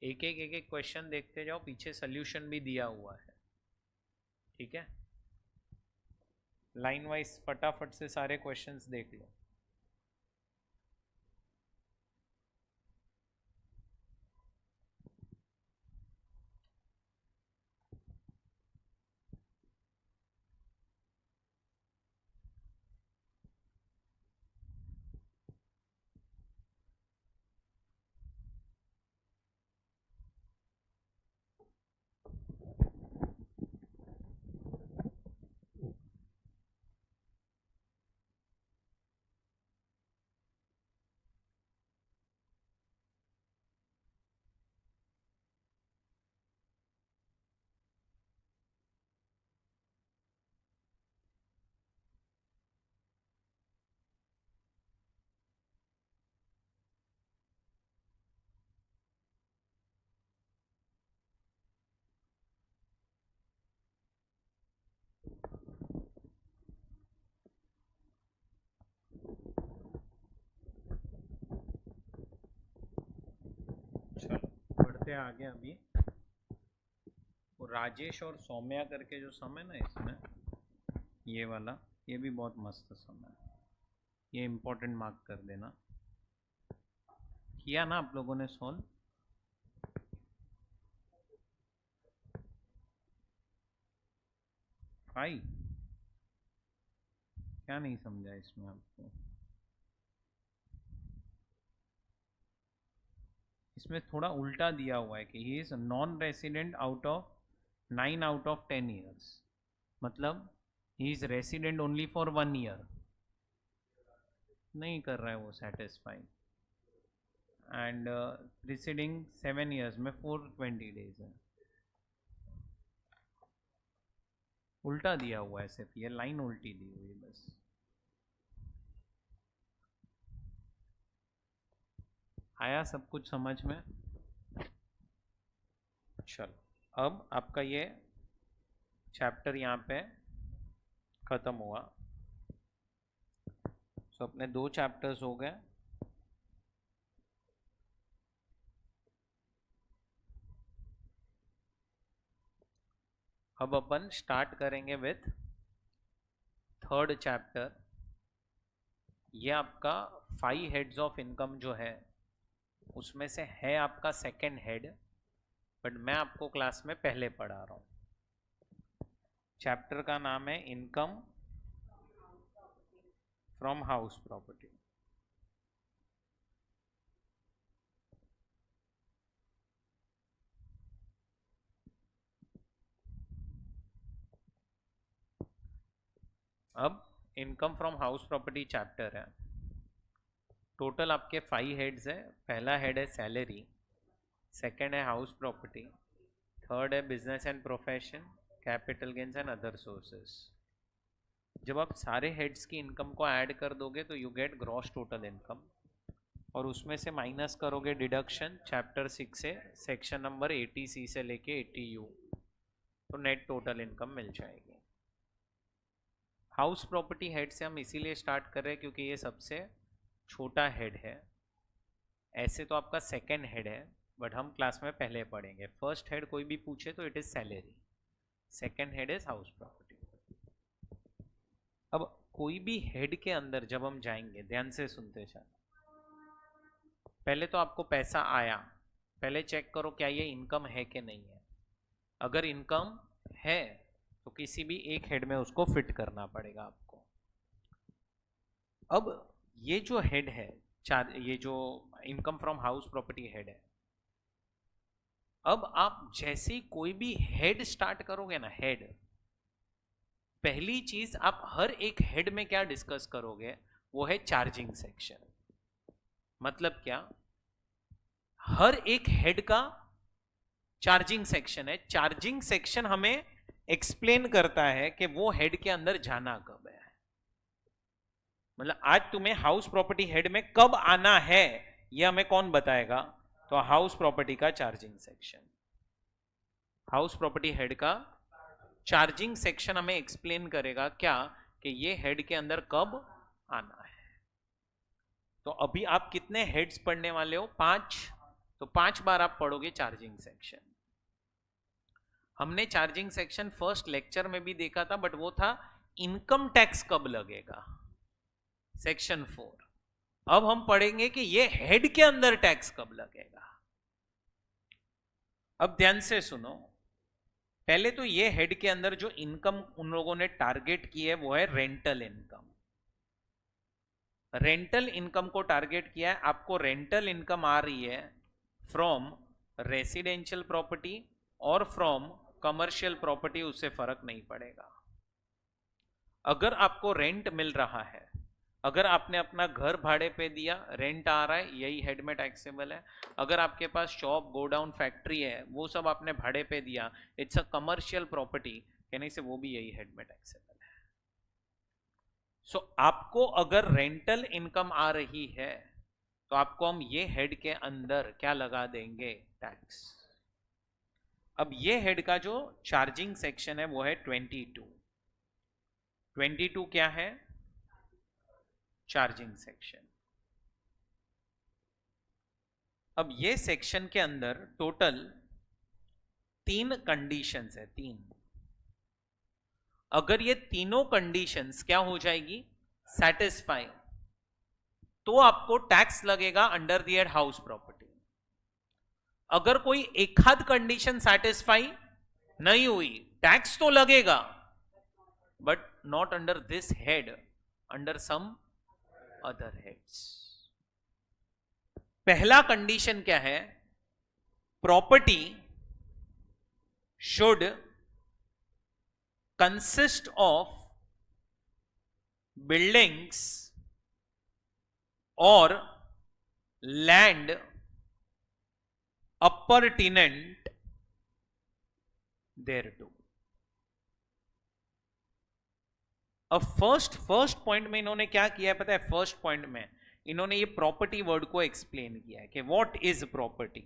एक एक क्वेश्चन देखते जाओ, पीछे सोल्यूशन भी दिया हुआ है, ठीक है। लाइन वाइज फटाफट से सारे क्वेश्चंस देख लो। चलो, बढ़ते आगे। अभी वो राजेश और सौम्या करके जो सम है ना इसमें, ये वाला, ये भी बहुत मस्त सम है, ये इम्पोर्टेंट मार्क कर देना। किया ना आप लोगों ने सॉल्व? आई? क्या नहीं समझा इसमें आपको? इसमें थोड़ा उल्टा दिया हुआ है कि he is non resident out of 9 out of 10 years, मतलब he is resident only for 1 year। नहीं कर रहा है वो सेटिस्फाई। एंड प्रिसीडिंग 7 years में 420 days है। उल्टा दिया हुआ है सिर्फ, ये लाइन उल्टी दी हुई है बस। आया सब कुछ समझ में? चलो, अब आपका ये चैप्टर यहाँ पे खत्म हुआ। तो अपने 2 चैप्टर्स हो गए। अब अपन स्टार्ट करेंगे विथ 3rd चैप्टर। ये आपका 5 हेड्स ऑफ इनकम जो है उसमें से है आपका 2nd हेड, बट मैं आपको क्लास में पहले पढ़ा रहा हूँ। चैप्टर का नाम है इनकम फ्रॉम हाउस प्रॉपर्टी। अब income from house property chapter है। टोटल आपके 5 हेड्स है। पहला हेड है सैलरी, 2nd है हाउस प्रॉपर्टी, 3rd है business and profession, capital gains and other sources. जब आप सारे हेड्स की इनकम को ऐड कर दोगे तो you get gross total income, और उसमें से माइनस करोगे डिडक्शन चैप्टर 6 से, सेक्शन नंबर 80C से लेके 80U, तो नेट टोटल इनकम मिल जाएगी। हाउस प्रॉपर्टी हेड से हम इसीलिए स्टार्ट कर रहे हैं क्योंकि ये सबसे छोटा हेड है। ऐसे तो आपका 2nd हेड है, बट हम क्लास में पहले पढ़ेंगे। 1st हेड कोई भी पूछे तो it is salary, 2nd head is house property. अब कोई भी हेड के अंदर जब हम जाएंगे, ध्यान से सुनते चलो। पहले तो आपको पैसा आया, पहले चेक करो क्या ये इनकम है कि नहीं है। अगर इनकम है तो किसी भी एक हेड में उसको फिट करना पड़ेगा आपको। अब ये जो हेड है, ये जो income from house property head है, अब आप जैसे ही कोई भी हेड स्टार्ट करोगे ना, हेड, पहली चीज आप हर एक हेड में क्या डिस्कस करोगे, वो है चार्जिंग सेक्शन। मतलब क्या, हर एक हेड का चार्जिंग सेक्शन है। चार्जिंग सेक्शन हमें एक्सप्लेन करता है कि वो हेड के अंदर जाना कब है। मतलब आज तुम्हें हाउस प्रॉपर्टी हेड में कब आना है ये हमें कौन बताएगा, तो हाउस प्रॉपर्टी का charging section. House property head का चार्जिंग सेक्शन हमें एक्सप्लेन करेगा क्या, कि ये हेड के अंदर कब आना है। तो अभी आप कितने हेड्स पढ़ने वाले हो, 5, तो 5 बार आप पढ़ोगे चार्जिंग सेक्शन। हमने चार्जिंग सेक्शन फर्स्ट लेक्चर में भी देखा था, बट वो था इनकम टैक्स कब लगेगा, सेक्शन 4। अब हम पढ़ेंगे कि ये हेड के अंदर टैक्स कब लगेगा। अब ध्यान से सुनो, पहले तो ये हेड के अंदर जो इनकम उन लोगों ने टारगेट की है वो है रेंटल इनकम। रेंटल इनकम को टारगेट किया है। आपको रेंटल इनकम आ रही है फ्रॉम रेसिडेंशियल प्रॉपर्टी और फ्रॉम कमर्शियल प्रॉपर्टी, उससे फर्क नहीं पड़ेगा। अगर आपको रेंट मिल रहा है, अगर आपने अपना घर भाड़े पे दिया, रेंट आ रहा है, यही हेड में टैक्सेबल है। अगर आपके पास शॉप, गोडाउन, फैक्ट्री है, वो सब आपने भाड़े पे दिया, इट्स अ कमर्शियल प्रॉपर्टी, कहने से वो भी यही हेड में टैक्सेबल है। सो आपको अगर रेंटल इनकम आ रही है तो आपको हम ये हेड के अंदर क्या लगा देंगे, टैक्स। अब ये हेड का जो चार्जिंग सेक्शन है वो है 22। 22 क्या है, चार्जिंग सेक्शन। अब ये सेक्शन के अंदर टोटल 3 कंडीशंस है, 3। अगर ये तीनों कंडीशंस क्या हो जाएगी, सेटिस्फाई, तो आपको टैक्स लगेगा under the head house property. अगर कोई एक आध कंडीशन सेटिस्फाई नहीं हुई, टैक्स तो लगेगा but not under this head, under some other heads. पहला कंडीशन क्या है, property should consist of buildings और लैंड अपरटिनेंट thereto। अब फर्स्ट पॉइंट में इन्होंने क्या किया है पता है, फर्स्ट पॉइंट में इन्होंने ये प्रॉपर्टी वर्ड को एक्सप्लेन किया है कि व्हाट इज प्रॉपर्टी।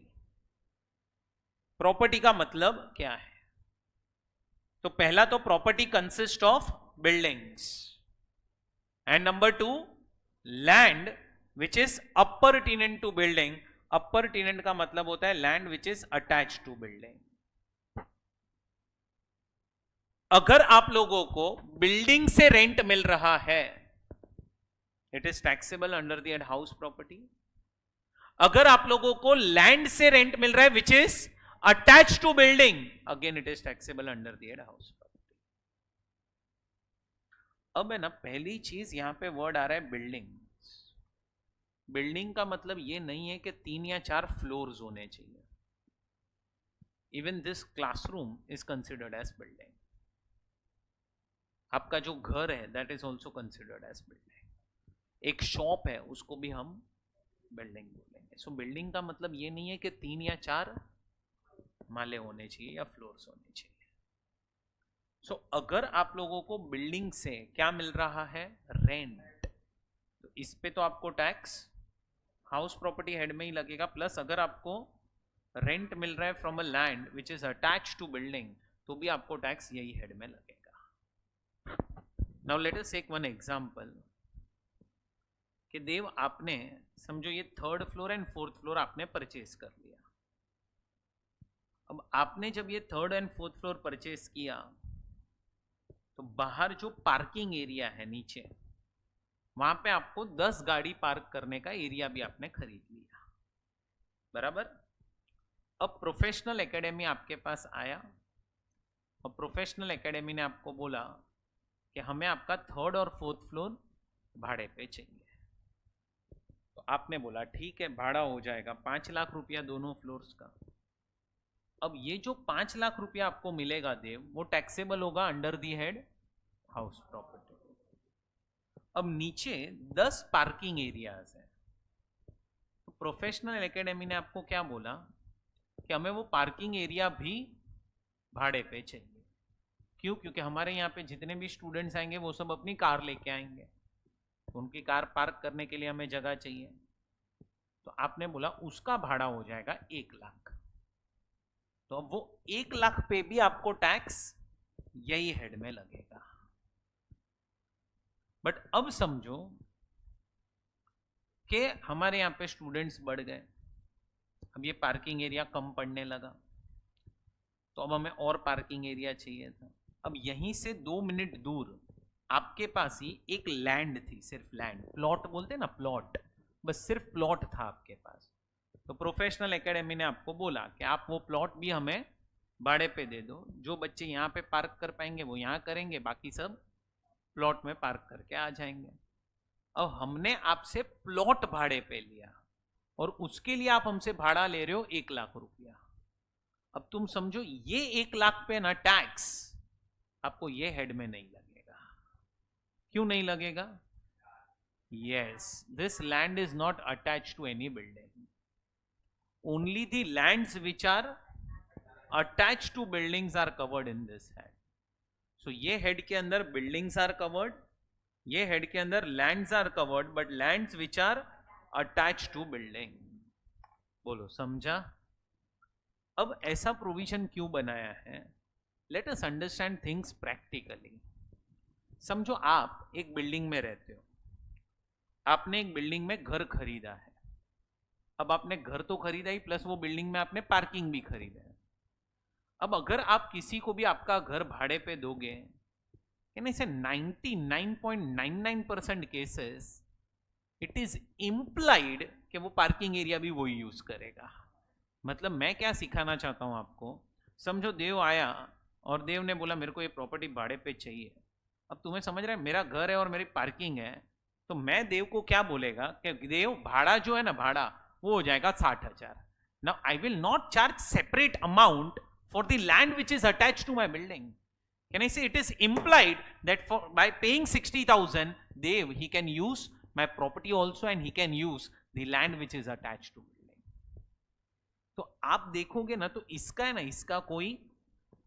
प्रॉपर्टी का मतलब क्या है। तो पहला तो property consist of buildings. And number 2, land which is appurtenant to building. Appurtenant का मतलब होता है land which is attached to building. अगर आप लोगों को बिल्डिंग से रेंट मिल रहा है, it is taxable under the head house property. अगर आप लोगों को लैंड से रेंट मिल रहा है which is attach to building, again it is taxable under the head house property. अब है ना, पहली चीज यहां पे वर्ड आ रहा है बिल्डिंग. बिल्डिंग का मतलब ये नहीं है कि 3 या 4 फ्लोर्स होने चाहिए. Even this classroom is considered as building. आपका जो घर है that is also considered as building. एक शॉप है उसको भी हम बिल्डिंग बोलेंगे. सो बिल्डिंग का मतलब ये नहीं है कि 3 या 4 माले होने चाहिए या फ्लोर्स होने चाहिए. सो अगर आप लोगों को बिल्डिंग से क्या मिल रहा है, रेंट, तो इस पे तो आपको टैक्स हाउस प्रॉपर्टी हेड में ही लगेगा. प्लस अगर आपको रेंट मिल रहा है from a land which is attach to building, तो भी आपको टैक्स यही हेड में लगेगा. Now let us take one example कि देव, आपने समझो ये 3rd floor and 4th floor आपने परचेज कर लिया. अब आपने जब ये 3rd and 4th floor purchase किया तो बाहर जो पार्किंग एरिया है नीचे, वहां पे आपको 10 गाड़ी पार्क करने का एरिया भी आपने खरीद लिया, बराबर. अब प्रोफेशनल एकेडमी आपके पास आया और प्रोफेशनल एकेडमी ने आपको बोला कि हमें आपका 3rd और 4th फ्लोर भाड़े पे चाहिए. तो आपने बोला ठीक है, भाड़ा हो जाएगा 5 लाख रुपया दोनों फ्लोर्स का. अब ये जो 5 लाख रुपया आपको मिलेगा देव, वो टैक्सेबल होगा under the head house property. अब नीचे 10 पार्किंग एरियाज है. तो प्रोफेशनल एकेडमी ने आपको क्या बोला कि हमें वो पार्किंग एरिया भी भाड़े पे चाहिए. क्यों? क्योंकि हमारे यहाँ पे जितने भी स्टूडेंट्स आएंगे वो सब अपनी कार लेके आएंगे, तो उनकी कार पार्क करने के लिए हमें जगह चाहिए. तो आपने बोला उसका भाड़ा हो जाएगा 1 लाख. तो अब वो 1 लाख पे भी आपको टैक्स यही हेड में लगेगा. बट अब समझो कि हमारे यहाँ पे स्टूडेंट्स बढ़ गए, अब ये पार्किंग एरिया कम पड़ने लगा, तो अब हमें और पार्किंग एरिया चाहिए था. अब यहीं से 2 मिनट दूर आपके पास ही एक लैंड थी, सिर्फ लैंड, प्लॉट बोलते ना, प्लॉट, बस सिर्फ प्लॉट था आपके पास. तो प्रोफेशनल एकेडमी ने आपको बोला कि आप वो प्लॉट भी हमें भाड़े पे दे दो. जो बच्चे यहाँ पे पार्क कर पाएंगे वो यहाँ करेंगे, बाकी सब प्लॉट में पार्क करके आ जाएंगे. अब हमने आपसे प्लॉट भाड़े पे लिया और उसके लिए आप हमसे भाड़ा ले रहे हो 1 लाख रुपया. अब तुम समझो ये 1 लाख पे ना टैक्स आपको ये हेड में नहीं लगेगा. क्यों नहीं लगेगा? Yes, this land is not attached to any building. Only the lands which are attached to buildings are covered in this head. So ये हेड के अंदर बिल्डिंग्स आर कवर्ड, ये हेड के अंदर lands are covered, but lands which are attached to building. बोलो, समझा? अब ऐसा प्रोविजन क्यों बनाया है? Let us understand things practically. समझो आप एक बिल्डिंग में रहते हो, आपने एक बिल्डिंग में घर खरीदा है. अब आपने घर तो खरीदा ही, प्लस वो बिल्डिंग में आपने पार्किंग भी खरीदा है. अब अगर आप किसी को भी आपका घर भाड़े पे दोगे, यानी से 99.99% केसेस इट इज इम्प्लाइड कि वो पार्किंग एरिया भी वही यूज करेगा. मतलब मैं क्या सिखाना चाहता हूं आपको, समझो देव आया और देव ने बोला मेरे को ये प्रॉपर्टी भाड़े पे चाहिए. अब तुम्हें समझ रहे हैं, मेरा घर है और मेरी पार्किंग है, तो मैं देव को क्या बोलेगा कि देव भाड़ा जो है ना, भाड़ा वो हो जाएगा 60,000. Now I will not charge separate amount for the land which is attached to my building. Can I say it is implied that by paying 60,000, Dev, he can use my property also and he can use the land which is attached to building. तो आप देखोगे ना, तो इसका है ना, इसका कोई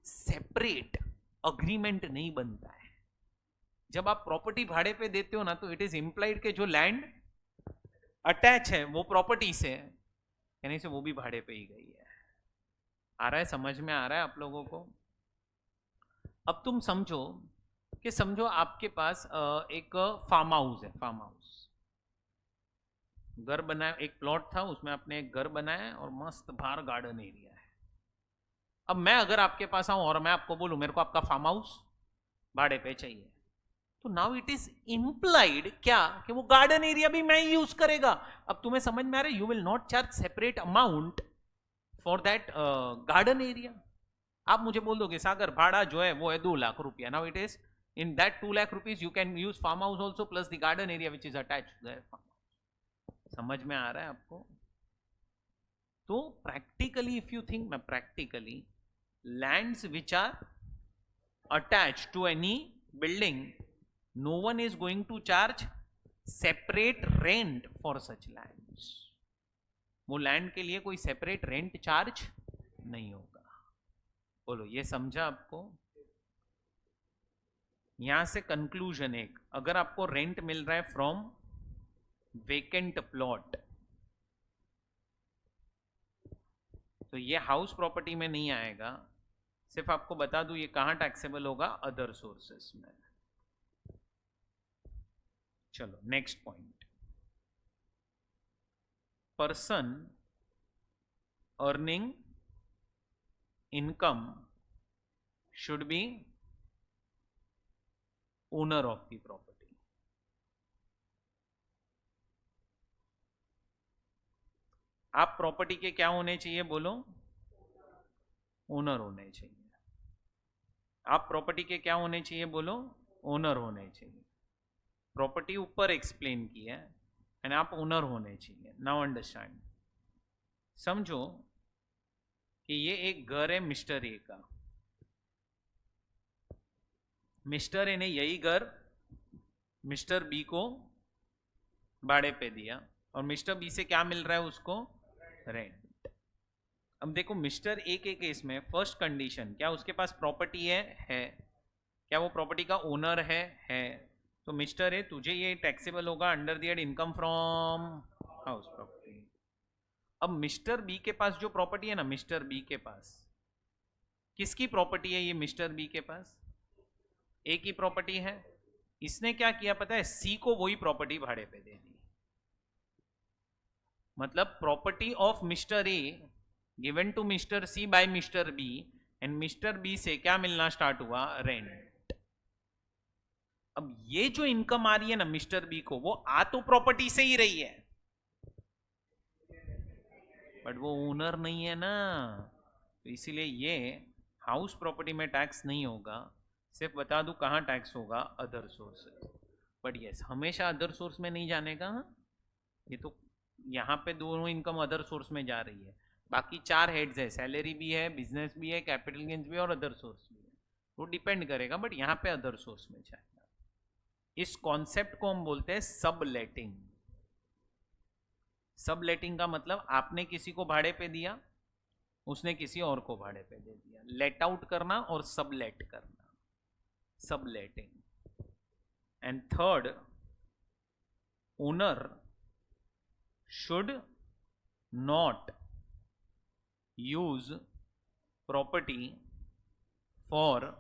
सेपरेट अग्रीमेंट नहीं बनता है. जब आप प्रॉपर्टी भाड़े पे देते हो ना, तो इट इज इम्प्लाइड के जो लैंड अटैच है वो प्रॉपर्टी से, यानी से वो भी भाड़े पे ही गई है. आ रहा है, समझ में आ रहा है आप लोगों को? अब तुम समझो कि समझो आपके पास एक फार्म हाउस है, फार्म हाउस, घर बनाया, एक प्लॉट था उसमें आपने एक घर बनाया और मस्त बाहर गार्डन एरिया है। अब मैं अगर आपके पास आऊं और मैं आपको बोलूं मेरे को आपका फार्म हाउस भाड़े पे चाहिए, तो नाउ इट इज इंप्लाइड क्या कि वो गार्डन एरिया भी मैं यूज करेगा। अब तुम्हें समझ में आ रहा है, you will not charge separate amount for that garden area. आप मुझे बोल दोगे सागर भाड़ा जो है वो है 2 लाख रुपया, now it is in that 2 lakh rupees you can use farm house also plus the garden area which is attach to that farm house. समझ में आ रहा है आपको? तो प्रैक्टिकली इफ यू थिंक, मैं practically lands which are attach to any building, no one is going to charge separate rent for such lands. वो land के लिए कोई सेपरेट रेंट चार्ज नहीं होगा। बोलो ये समझा आपको? यहां से कंक्लूजन एक, अगर आपको रेंट मिल रहा है फ्रॉम वेकेंट प्लॉट तो ये हाउस प्रॉपर्टी में नहीं आएगा। सिर्फ आपको बता दूं ये कहां टैक्सेबल होगा, अदर सोर्सेस में। चलो next point, person earning income should be owner of the property. आप प्रॉपर्टी के क्या होने चाहिए बोलो? ओनर होने चाहिए। आप प्रॉपर्टी के क्या होने चाहिए बोलो? ओनर होने चाहिए। प्रॉपर्टी ऊपर एक्सप्लेन की है एंड आप ओनर होने चाहिए। नाउ अंडरस्टैंड, समझो कि ये एक घर है मिस्टर ए का। मिस्टर ए ने यही घर मिस्टर बी को भाड़े पे दिया और मिस्टर बी से क्या मिल रहा है उसको? रेंट। अब देखो मिस्टर ए के केस में फर्स्ट कंडीशन क्या, उसके पास प्रॉपर्टी है। क्या वो प्रॉपर्टी का ओनर है। तो मिस्टर ए तुझे ये टैक्सेबल होगा under the head income from house property. अब मिस्टर बी के पास जो प्रॉपर्टी है ना, मिस्टर बी के पास किसकी प्रॉपर्टी है? ये मिस्टर बी के पास ए की प्रॉपर्टी है। इसने क्या किया पता है? सी को वही प्रॉपर्टी भाड़े पे दे दी। मतलब property of mister A given to mister C by mister B and mister B से क्या मिलना स्टार्ट हुआ? रेंट। अब ये जो इनकम आ रही है ना मिस्टर बी को, वो आ तो प्रॉपर्टी से ही रही है बट वो ओनर नहीं है ना, तो इसीलिए ये हाउस प्रॉपर्टी में टैक्स नहीं होगा। सिर्फ बता दूं कहां टैक्स होगा? Other source. बट यस, हमेशा अदर सोर्स में नहीं जाने का। ये तो यहाँ पे दोनों इनकम अदर सोर्स में जा रही है। बाकी 4 हेड्स है, सैलरी भी है, बिजनेस भी है, कैपिटल गेन्स भी है और अदर सोर्स भी है। वो डिपेंड करेगा बट यहाँ पे अदर सोर्स में जाएगा। इस कॉन्सेप्ट को हम बोलते हैं सब लेटिंग। सब लेटिंग का मतलब आपने किसी को भाड़े पे दिया, उसने किसी और को भाड़े पे दे दिया। लेट आउट करना और सब लेट करना, subletting. And third, owner should not use property for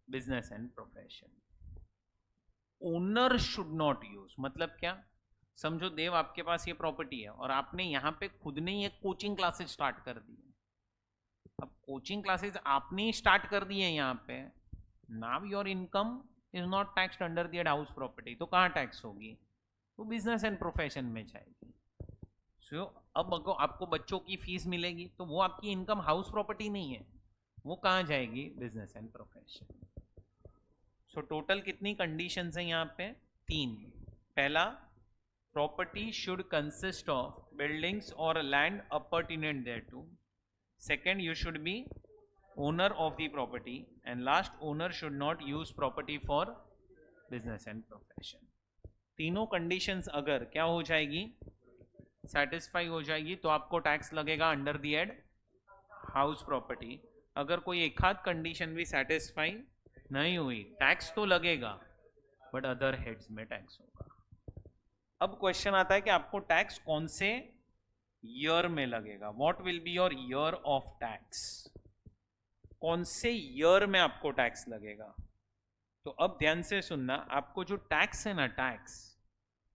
business and profession. Owner should not use मतलब क्या? समझो देव आपके पास ये प्रॉपर्टी है और आपने यहाँ पे खुद ने ही एक कोचिंग क्लासेस स्टार्ट कर दी है। अब कोचिंग क्लासेस आपने ही स्टार्ट कर दी है यहाँ पे, now your income is not taxed under the house property. तो कहाँ टैक्स होगी? तो बिजनेस एंड प्रोफेशन में जाएगी। सो अब आपको बच्चों की फीस मिलेगी तो वो आपकी इनकम हाउस प्रॉपर्टी नहीं है, वो कहाँ जाएगी? Business and profession. So total कितनी कंडीशंस हैं यहाँ पे? 3। पहला, property should consist of buildings और land appurtenant thereto. Second, you should be owner of the property and last, owner should not use property for business and profession. तीनों conditions अगर क्या हो जाएगी? सेटिस्फाई हो जाएगी तो आपको टैक्स लगेगा under the head house property. अगर कोई एक आध कंडीशन भी सेटिस्फाई नहीं हुई, टैक्स तो लगेगा बट अदर हेड्स में टैक्स होगा। अब क्वेश्चन आता है कि आपको टैक्स कौन से ईयर में लगेगा? What will be your year of tax? कौन से ईयर में आपको टैक्स लगेगा? तो अब ध्यान से सुनना, आपको जो टैक्स है ना, टैक्स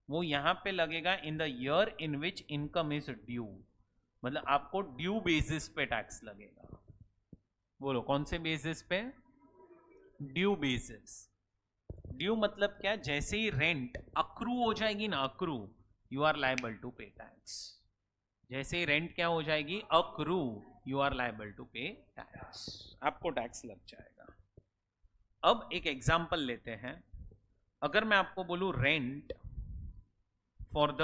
वो यहां पे लगेगा in the year in which income is due. मतलब आपको ड्यू बेसिस पे टैक्स लगेगा। बोलो कौन से बेसिस पे? Due basis. ड्यू मतलब क्या? जैसे ही रेंट अक्रू हो जाएगी ना, accrue, you are liable to pay tax. जैसे ही रेंट क्या हो जाएगी? Accrue, you are liable to pay tax, आपको टैक्स लग जाएगा। अब एक एग्जांपल लेते हैं। अगर मैं आपको बोलूं rent for the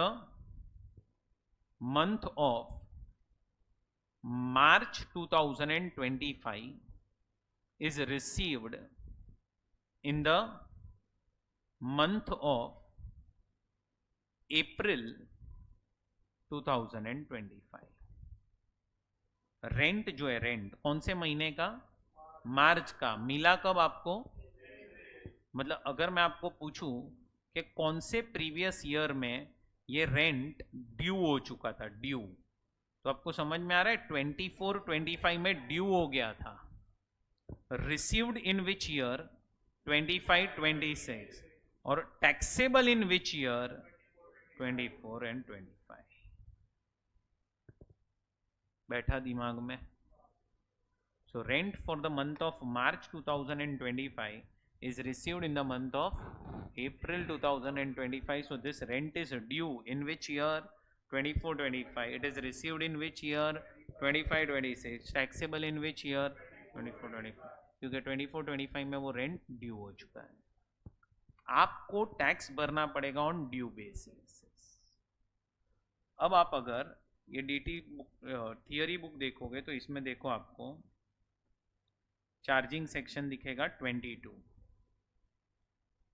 month of March 2025 is received in the month of April 2025। Rent जो है, रेंट कौन से महीने का? मार्च का। मिला कब आपको? मतलब अगर मैं आपको पूछूं कि कौन से प्रीवियस ईयर में ये रेंट ड्यू हो चुका था, ड्यू, तो आपको समझ में आ रहा है 24-25 में ड्यू हो गया था। Received in which year? 25-26। और taxable in which year? 24 and 25। बैठा दिमाग में? So rent for the month of March 2025 is received in the month of April 2025. So this rent is due in which year? 24-25. It is received in which year? 25-26. Taxable in which year? 24-25। क्योंकि 24-25 में वो rent due हो चुका है। आपको tax भरना पड़ेगा on due basis. अब आप अगर ये डीटी थियरी बुक देखोगे तो इसमें देखो आपको चार्जिंग सेक्शन दिखेगा 22।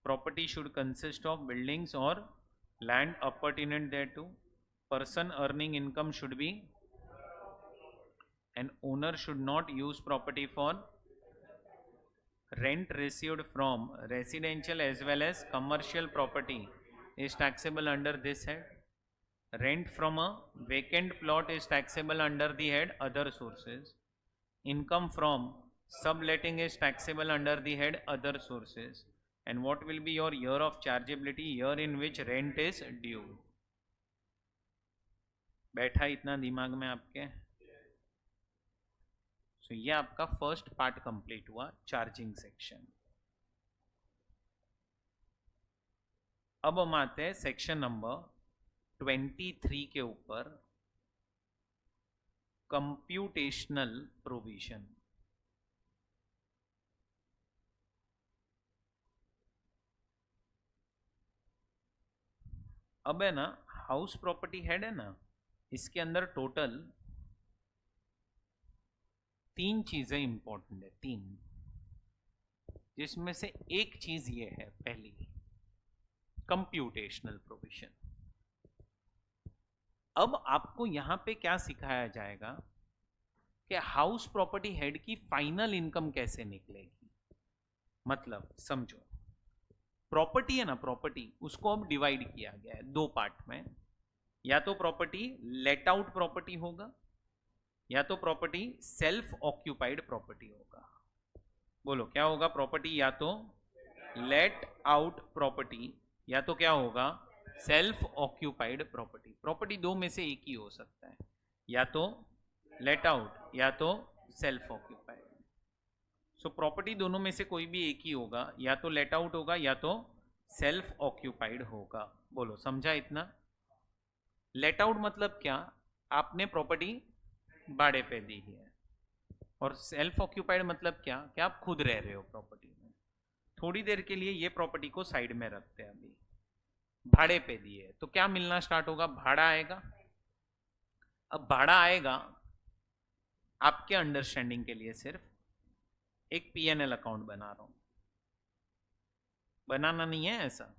Property should consist of buildings or land appertinent thereto. Person earning income should be, an owner should not use property for rent received from residential as well as commercial property is taxable under this head. Rent from a vacant plot is taxable under the head other sources. Income from subletting is taxable under the head other sources. And what will be your year of chargeability? Year in which rent is due. बैठा इतना दिमाग में आपके? सो ये आपका first part complete हुआ, charging section. अब हम आते हैं सेक्शन नंबर 23 के ऊपर, कंप्यूटेशनल प्रोविजन। अब है ना, हाउस प्रॉपर्टी हेड है ना, इसके अंदर टोटल 3 चीजें इंपॉर्टेंट है, 3, जिसमें से एक चीज ये है, पहली कंप्यूटेशनल प्रोविजन। अब आपको यहां पे क्या सिखाया जाएगा कि हाउस प्रॉपर्टी हेड की फाइनल इनकम कैसे निकलेगी। मतलब समझो, प्रॉपर्टी है ना, प्रॉपर्टी, उसको अब डिवाइड किया गया है 2 पार्ट में। या तो प्रॉपर्टी लेट आउट प्रॉपर्टी होगा, या तो प्रॉपर्टी सेल्फ ऑक्यूपाइड प्रॉपर्टी होगा। बोलो क्या होगा? प्रॉपर्टी या तो लेट आउट प्रॉपर्टी, या तो क्या होगा? Self occupied property. प्रॉपर्टी 2 में से एक ही हो सकता है, या तो लेट आउट या तो सेल्फ ऑक्यूपाइड। सो प्रॉपर्टी दोनों में से कोई भी एक ही होगा, या तो लेट आउट होगा या तो सेल्फ ऑक्यूपाइड होगा। बोलो समझा इतना? लेट आउट मतलब क्या? आपने प्रॉपर्टी भाड़े पे दी है। और सेल्फ ऑक्यूपाइड मतलब क्या? कि आप खुद रह रहे हो प्रॉपर्टी में, थोड़ी देर के लिए ये प्रॉपर्टी को साइड में रखते हैं, अभी भाड़े पे दिए तो क्या मिलना स्टार्ट होगा? भाड़ा आएगा। अब भाड़ा आएगा, आपके अंडरस्टैंडिंग के लिए सिर्फ एक पीएनएल अकाउंट बना रहा हूं, बनाना नहीं है ऐसा।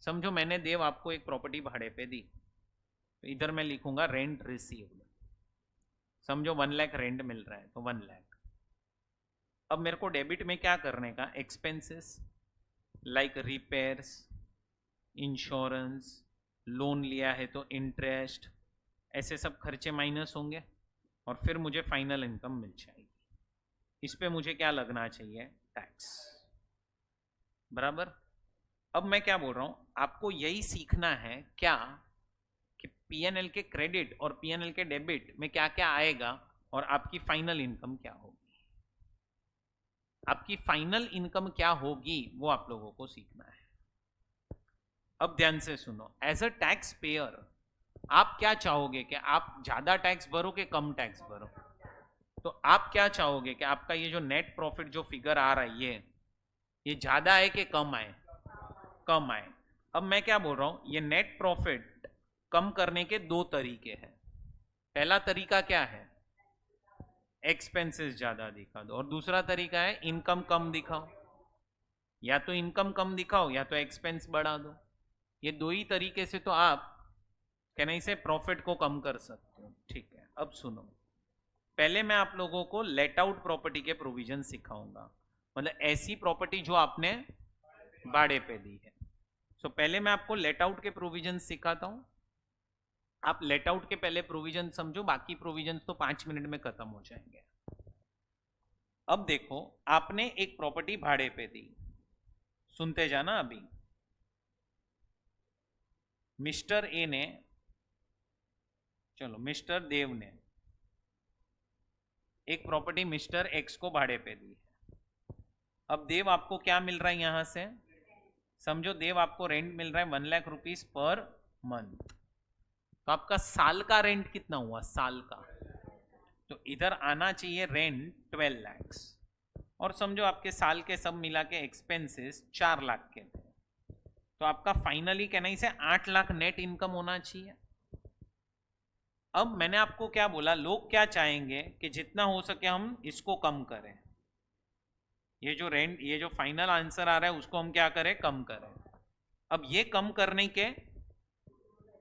समझो मैंने देव आपको एक प्रॉपर्टी भाड़े पे दी, तो इधर मैं लिखूंगा रेंट रिसीव्ड। समझो 1 लाख रेंट मिल रहा है, तो 1 लाख। अब मेरे को डेबिट में क्या करने का? Expenses like repairs, insurance, loan लिया है तो इंटरेस्ट, ऐसे सब खर्चे माइनस होंगे, और फिर मुझे फाइनल इनकम मिल जाएगी। इस पे मुझे क्या लगना चाहिए? टैक्स। बराबर। अब मैं क्या बोल रहा हूं, आपको यही सीखना है क्या कि पीएनएल के क्रेडिट और पीएनएल के डेबिट में क्या क्या आएगा और आपकी फाइनल इनकम क्या होगी। आपकी फाइनल इनकम क्या होगी वो आप लोगों को सीखना है। अब ध्यान से सुनो, एज अ टैक्स पेयर आप क्या चाहोगे कि आप ज्यादा टैक्स भरो कि कम टैक्स भरो। तो आप क्या चाहोगे कि आपका ये जो नेट प्रॉफिट जो फिगर आ रहा है ये ज्यादा है कि कम आए। कम आए। अब मैं क्या बोल रहा हूं, ये नेट प्रॉफिट कम करने के दो तरीके हैं। पहला तरीका क्या है, एक्सपेंसेस ज्यादा दिखा दो, और दूसरा तरीका है इनकम कम दिखाओ। या तो इनकम कम दिखाओ या तो एक्सपेंस बढ़ा दो। ये दो ही तरीके से तो आप कहने से प्रॉफिट को कम कर सकते हो। ठीक है, अब सुनो, पहले मैं आप लोगों को लेट आउट प्रॉपर्टी के प्रोविजन सिखाऊंगा, मतलब ऐसी प्रॉपर्टी जो आपने भाड़े पे दी है। सो पहले मैं आपको लेट आउट के प्रोविजन सिखाता हूं। आप लेट आउट के पहले प्रोविजन समझो, बाकी प्रोविजन तो 5 मिनट में खत्म हो जाएंगे। अब देखो, आपने एक प्रॉपर्टी भाड़े पे दी, सुनते जाना अभी। मिस्टर ए ने, चलो मिस्टर देव ने एक प्रॉपर्टी मिस्टर एक्स को भाड़े पे दी। अब देव आपको क्या मिल रहा है यहां से, समझो देव आपको रेंट मिल रहा है 1,00,000 रुपीज पर मंथ। तो आपका साल का रेंट कितना हुआ, साल का, तो इधर आना चाहिए रेंट 12 लाख। और समझो आपके साल के सब मिला के एक्सपेंसेस 4 लाख के थे, तो आपका फाइनली कहना ही से 8 लाख नेट इनकम होना चाहिए। अब मैंने आपको क्या बोला, लोग क्या चाहेंगे कि जितना हो सके हम इसको कम करें। ये जो रेंट, ये जो फाइनल आंसर आ रहा है उसको हम क्या करें, कम करें। अब ये कम करने के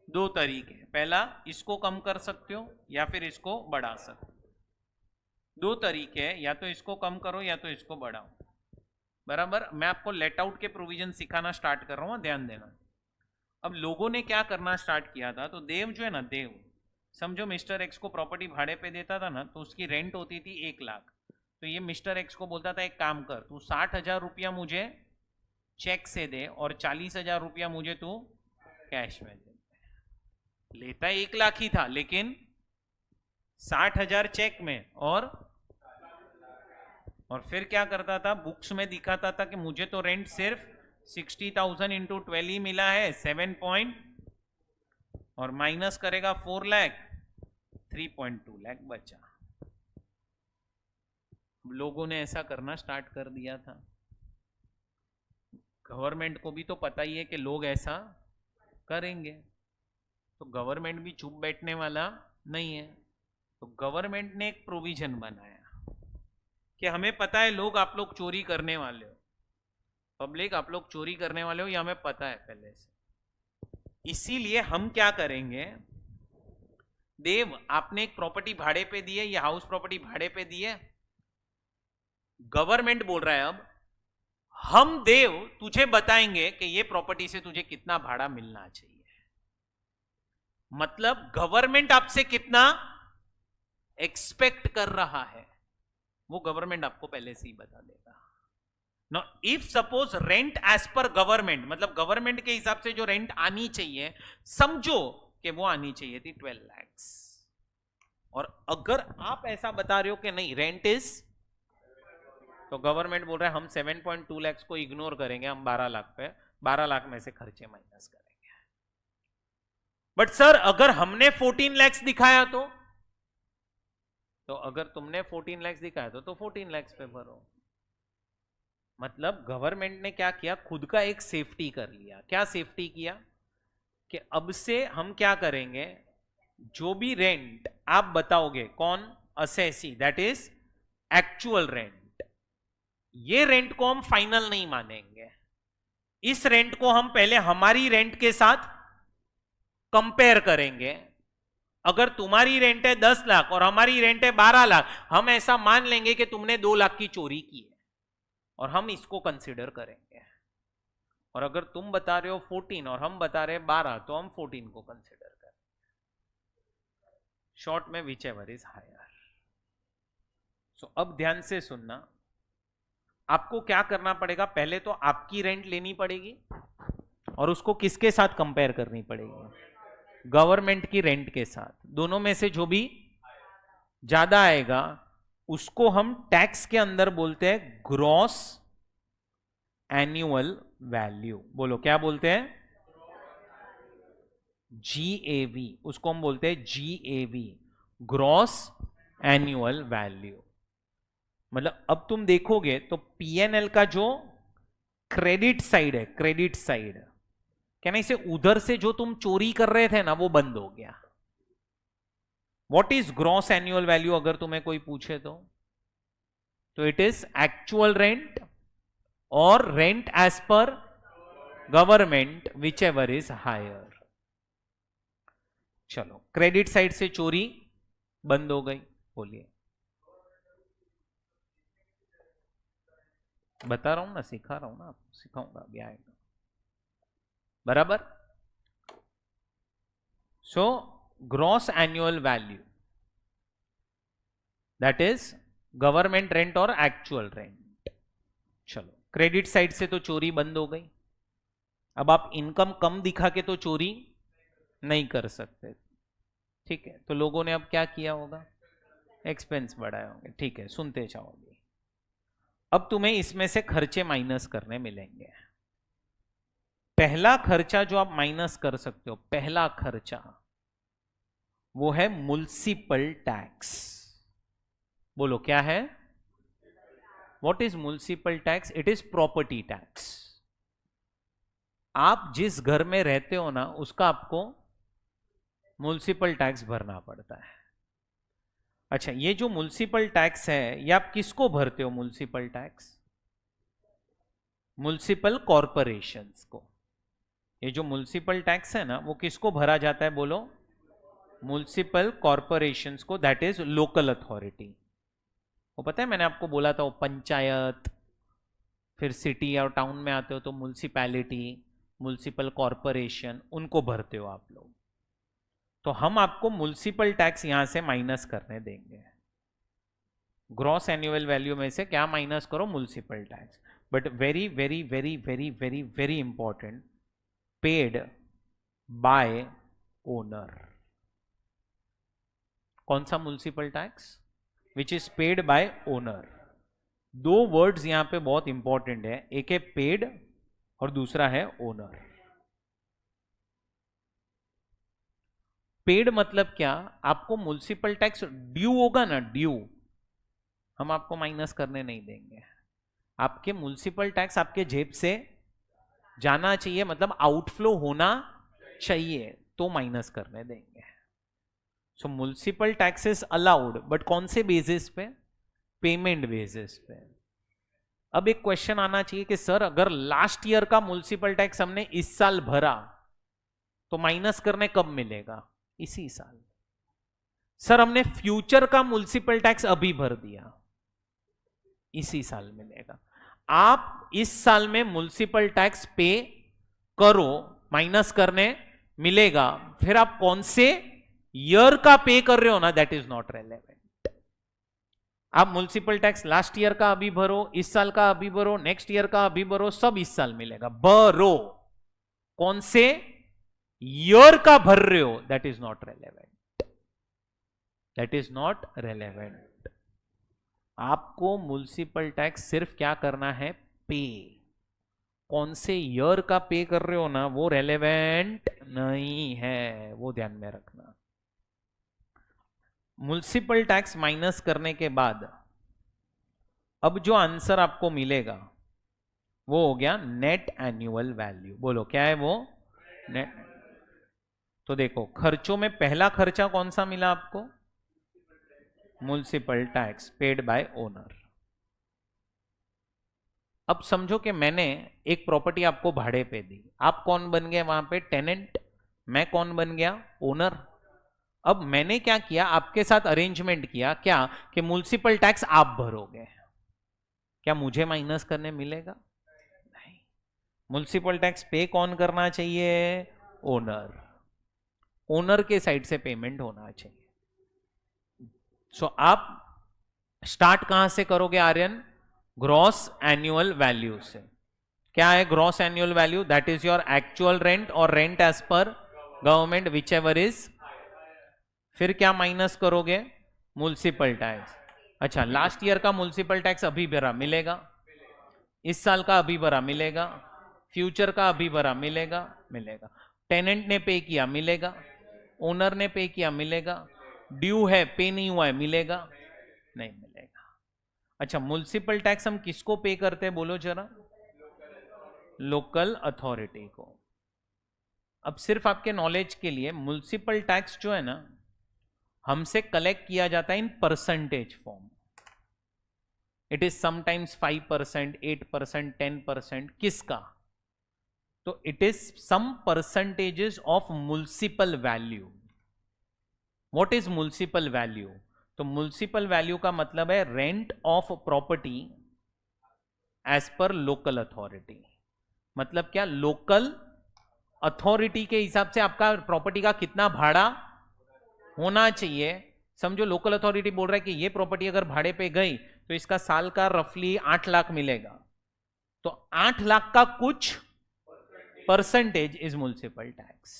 दो तरीके, पहला इसको कम कर सकते हो या फिर इसको बढ़ा सकते हो। दो तरीके हैं, या तो इसको कम करो या तो इसको बढ़ाओ। बराबर। मैं आपको लेट आउट के प्रोविजन सिखाना स्टार्ट कर रहा हूं, ध्यान देना। अब लोगों ने क्या करना स्टार्ट किया था, तो देव जो है ना, देव समझो मिस्टर एक्स को प्रॉपर्टी भाड़े पे देता था ना, तो उसकी रेंट होती थी 1 लाख। तो ये मिस्टर एक्स को बोलता था एक काम कर, तू 60,000 रुपया मुझे चेक से दे और 40,000 रुपया मुझे तू कैश में दे। लेता 1 लाख ही था, लेकिन 60,000 चेक में, और फिर क्या करता था, बुक्स में दिखाता था कि मुझे तो रेंट सिर्फ 60,000 इंटू 12 ही मिला है, 7 पॉइंट, और माइनस करेगा 4 लाख, 3.2 लाख बचा। लोगों ने ऐसा करना स्टार्ट कर दिया था। गवर्नमेंट को भी तो पता ही है कि लोग ऐसा करेंगे, तो गवर्नमेंट भी चुप बैठने वाला नहीं है। तो गवर्नमेंट ने एक प्रोविजन बनाया कि हमें पता है लोग, आप लोग चोरी करने वाले हो, पब्लिक आप लोग चोरी करने वाले हो, ये हमें पता है पहले से। इसीलिए हम क्या करेंगे, देव आपने एक प्रॉपर्टी भाड़े पे दी है, ये हाउस प्रॉपर्टी भाड़े पे दी है, गवर्नमेंट बोल रहा है अब हम देव तुझे बताएंगे कि ये प्रॉपर्टी से तुझे कितना भाड़ा मिलना चाहिए। मतलब गवर्नमेंट आपसे कितना एक्सपेक्ट कर रहा है वो गवर्नमेंट आपको पहले से ही बता देगा। No, if suppose rent as per government, मतलब गवर्नमेंट के हिसाब से जो रेंट आनी चाहिए, समझो कि वो आनी चाहिए थी 12 लाख, और अगर आप ऐसा बता रहे हो कि नहीं रेंट इज, तो गवर्नमेंट बोल रहा है हम 7.2 लाख को इग्नोर करेंगे, हम 12 लाख पे, 12 लाख में से खर्चे माइनस करेंगे। बट सर अगर हमने 14 लाख दिखाया तो अगर तुमने 14 लाख दिखाया तो 14 लाख पे भरो। मतलब गवर्नमेंट ने क्या किया, खुद का एक सेफ्टी कर लिया। क्या सेफ्टी किया कि अब से हम क्या करेंगे, जो भी रेंट आप बताओगे, कौन, assessee, that is actual rent, ये रेंट को हम फाइनल नहीं मानेंगे। इस रेंट को हम पहले हमारी रेंट के साथ कंपेयर करेंगे। अगर तुम्हारी रेंट है 10 लाख और हमारी रेंट है 12 लाख, हम ऐसा मान लेंगे कि तुमने 2 लाख की चोरी की है और हम इसको कंसीडर करेंगे। और अगर तुम बता रहे हो 14 और हम बता रहे हैं 12, तो हम 14 को कंसीडर करेंगे। शॉर्ट में विच एवर इज हायर। सो अब ध्यान से सुनना, आपको क्या करना पड़ेगा, पहले तो आपकी रेंट लेनी पड़ेगी और उसको किसके साथ कंपेयर करनी पड़ेगी, गवर्नमेंट की रेंट के साथ। दोनों में से जो भी ज्यादा आएगा उसको हम टैक्स के अंदर बोलते हैं ग्रॉस एनुअल वैल्यू। बोलो क्या बोलते हैं, जीएवी, उसको हम बोलते हैं जीएवी, ग्रॉस एनुअल वैल्यू। मतलब अब तुम देखोगे तो पीएनएल का जो क्रेडिट साइड है, क्रेडिट साइड कहना इसे उधर से जो तुम चोरी कर रहे थे ना वो बंद हो गया। What is gross annual value अगर तुम्हें कोई पूछे तो इट इज एक्चुअल रेंट और rent as per government whichever is higher. चलो क्रेडिट साइड से चोरी बंद हो गई, बोलिए। बता रहा हूं ना, सिखा रहा हूं ना, आपको सिखाऊंगा अभी आएगा, बराबर। So gross annual value that is government rent और एक्चुअल रेंट। चलो क्रेडिट साइड से तो चोरी बंद हो गई। अब आप इनकम कम दिखा के तो चोरी नहीं कर सकते, ठीक है। तो लोगों ने अब क्या किया होगा, एक्सपेंस बढ़ाए होंगे, ठीक है। सुनते जाओगे, अब तुम्हें इसमें से खर्चे माइनस करने मिलेंगे। पहला खर्चा जो आप माइनस कर सकते हो, पहला खर्चा वो है म्युनिसिपल टैक्स। बोलो क्या है, what is municipal tax? It is property tax. आप जिस घर में रहते हो ना उसका आपको म्युनिसिपल टैक्स भरना पड़ता है। अच्छा, ये जो म्युनिसिपल टैक्स है ये आप किसको भरते हो? म्युनिसिपल टैक्स म्युनिसिपल कॉरपोरेशंस को। ये जो म्युनिसिपल टैक्स है ना वो किसको भरा जाता है? बोलो, म्युनिसिपल कॉरपोरेशंस को, दैट इज लोकल अथॉरिटी। वो पता है मैंने आपको बोला था, वो पंचायत, फिर सिटी और टाउन में आते हो तो म्युनिसिपैलिटी, म्युनिसिपल कॉरपोरेशन, उनको भरते हो आप लोग। तो हम आपको म्युनिसिपल टैक्स यहां से माइनस करने देंगे। ग्रॉस एनुअल वैल्यू में से क्या माइनस करो? Municipal tax. But very very very very very very important, paid by owner. कौन सा municipal tax? Which is paid by owner. दो वर्ड्स यहां पे बहुत इंपॉर्टेंट है, एक है पेड और दूसरा है ओनर। पेड मतलब क्या? आपको म्युनिसिपल टैक्स ड्यू होगा ना, ड्यू, हम आपको माइनस करने नहीं देंगे। आपके म्युनिसिपल टैक्स आपके जेब से जाना चाहिए, मतलब आउटफ्लो होना चाहिए, तो माइनस करने देंगे। सो म्युनिसिपल टैक्सेस अलाउड, बट कौन से बेसिस पे? पेमेंट बेसिस पे। अब एक क्वेश्चन आना चाहिए कि सर अगर लास्ट ईयर का म्युनिसिपल टैक्स हमने इस साल भरा तो माइनस करने कब मिलेगा? इसी साल। सर हमने फ्यूचर का म्युनिसिपल टैक्स अभी भर दिया, इसी साल मिलेगा। आप इस साल में म्युनिसिपल टैक्स पे करो, माइनस करने मिलेगा। फिर आप कौन से ईयर का पे कर रहे हो ना, दैट इज नॉट रेलेवेंट। आप म्युनिसिपल टैक्स लास्ट ईयर का अभी भरो, इस साल का अभी भरो, नेक्स्ट ईयर का अभी भरो, सब इस साल मिलेगा। भरो, कौन से ईयर का भर रहे हो, that is not relevant, that is not relevant. आपको म्युनिसिपल टैक्स सिर्फ क्या करना है? पे। कौन से ईयर का पे कर रहे हो ना वो रेलेवेंट नहीं है, वो ध्यान में रखना। म्युनिसिपल टैक्स माइनस करने के बाद अब जो आंसर आपको मिलेगा वो हो गया नेट एनुअल वैल्यू। बोलो क्या है वो? नेट। तो देखो खर्चों में पहला खर्चा कौन सा मिला आपको? Municipal tax paid by owner. अब समझो कि मैंने एक प्रॉपर्टी आपको भाड़े पे दी, आप कौन बन गए वहां पे? टेनेंट। मैं कौन बन गया? ओनर। अब मैंने क्या किया, आपके साथ अरेंजमेंट किया क्या कि म्युनिसिपल टैक्स आप भरोगे, क्या मुझे माइनस करने मिलेगा? नहीं। म्युनिसिपल टैक्स पे कौन करना चाहिए? ओनर। ओनर के साइड से पेमेंट होना चाहिए। सो आप स्टार्ट कहां से करोगे आर्यन? ग्रॉस एनुअल वैल्यू से। क्या है gross annual value? That is your actual rent और rent as per government whichever is. फिर क्या माइनस करोगे? Municipal tax. अच्छा, लास्ट ईयर का म्युनिसिपल टैक्स अभी भरा मिलेगा, इस साल का अभी भरा मिलेगा, फ्यूचर का अभी भरा मिलेगा, मिलेगा। टेनेंट ने पे किया मिलेगा, ओनर ने पे किया मिलेगा, ड्यू है पे नहीं हुआ है मिलेगा, नहीं मिलेगा। अच्छा, म्युनिसिपल टैक्स हम किसको पे करते हैं बोलो जरा? लोकल अथॉरिटी को। अब सिर्फ आपके नॉलेज के लिए, म्युनिसिपल टैक्स जो है ना, हमसे कलेक्ट किया जाता है in percentage form. It is sometimes 5%, 8%, 10%। किसका? तो it is some percentages of municipal value. What is municipal value? तो म्युनिसिपल वैल्यू का मतलब है rent of property as per local authority. मतलब क्या? लोकल अथॉरिटी के हिसाब से आपका प्रॉपर्टी का कितना भाड़ा होना चाहिए। समझो लोकल अथॉरिटी बोल रहा है कि ये प्रॉपर्टी अगर भाड़े पे गई तो इसका साल का रफली 8 लाख मिलेगा, तो 8 लाख का कुछ परसेंटेज इज म्युनिसिपल टैक्स।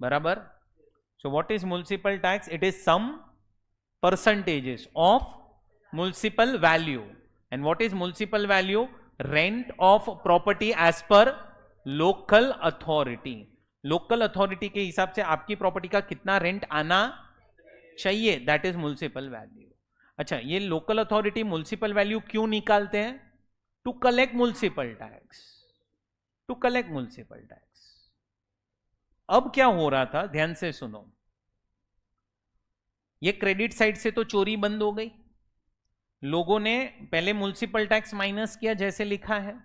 बराबर? So what is municipal tax? It is some percentages of municipal value. And what is municipal value? Rent of property as per local authority. Local authority के हिसाब से आपकी प्रॉपर्टी का कितना rent आना चाहिए, that is municipal value. अच्छा, ये लोकल अथॉरिटी म्युनिसिपल वैल्यू क्यों निकालते हैं? To collect municipal tax, to collect municipal tax. अब क्या हो रहा था, ध्यान से सुनो। ये क्रेडिट साइड से तो चोरी बंद हो गई, लोगों ने पहले म्युनिसिपल टैक्स माइनस किया जैसे लिखा है।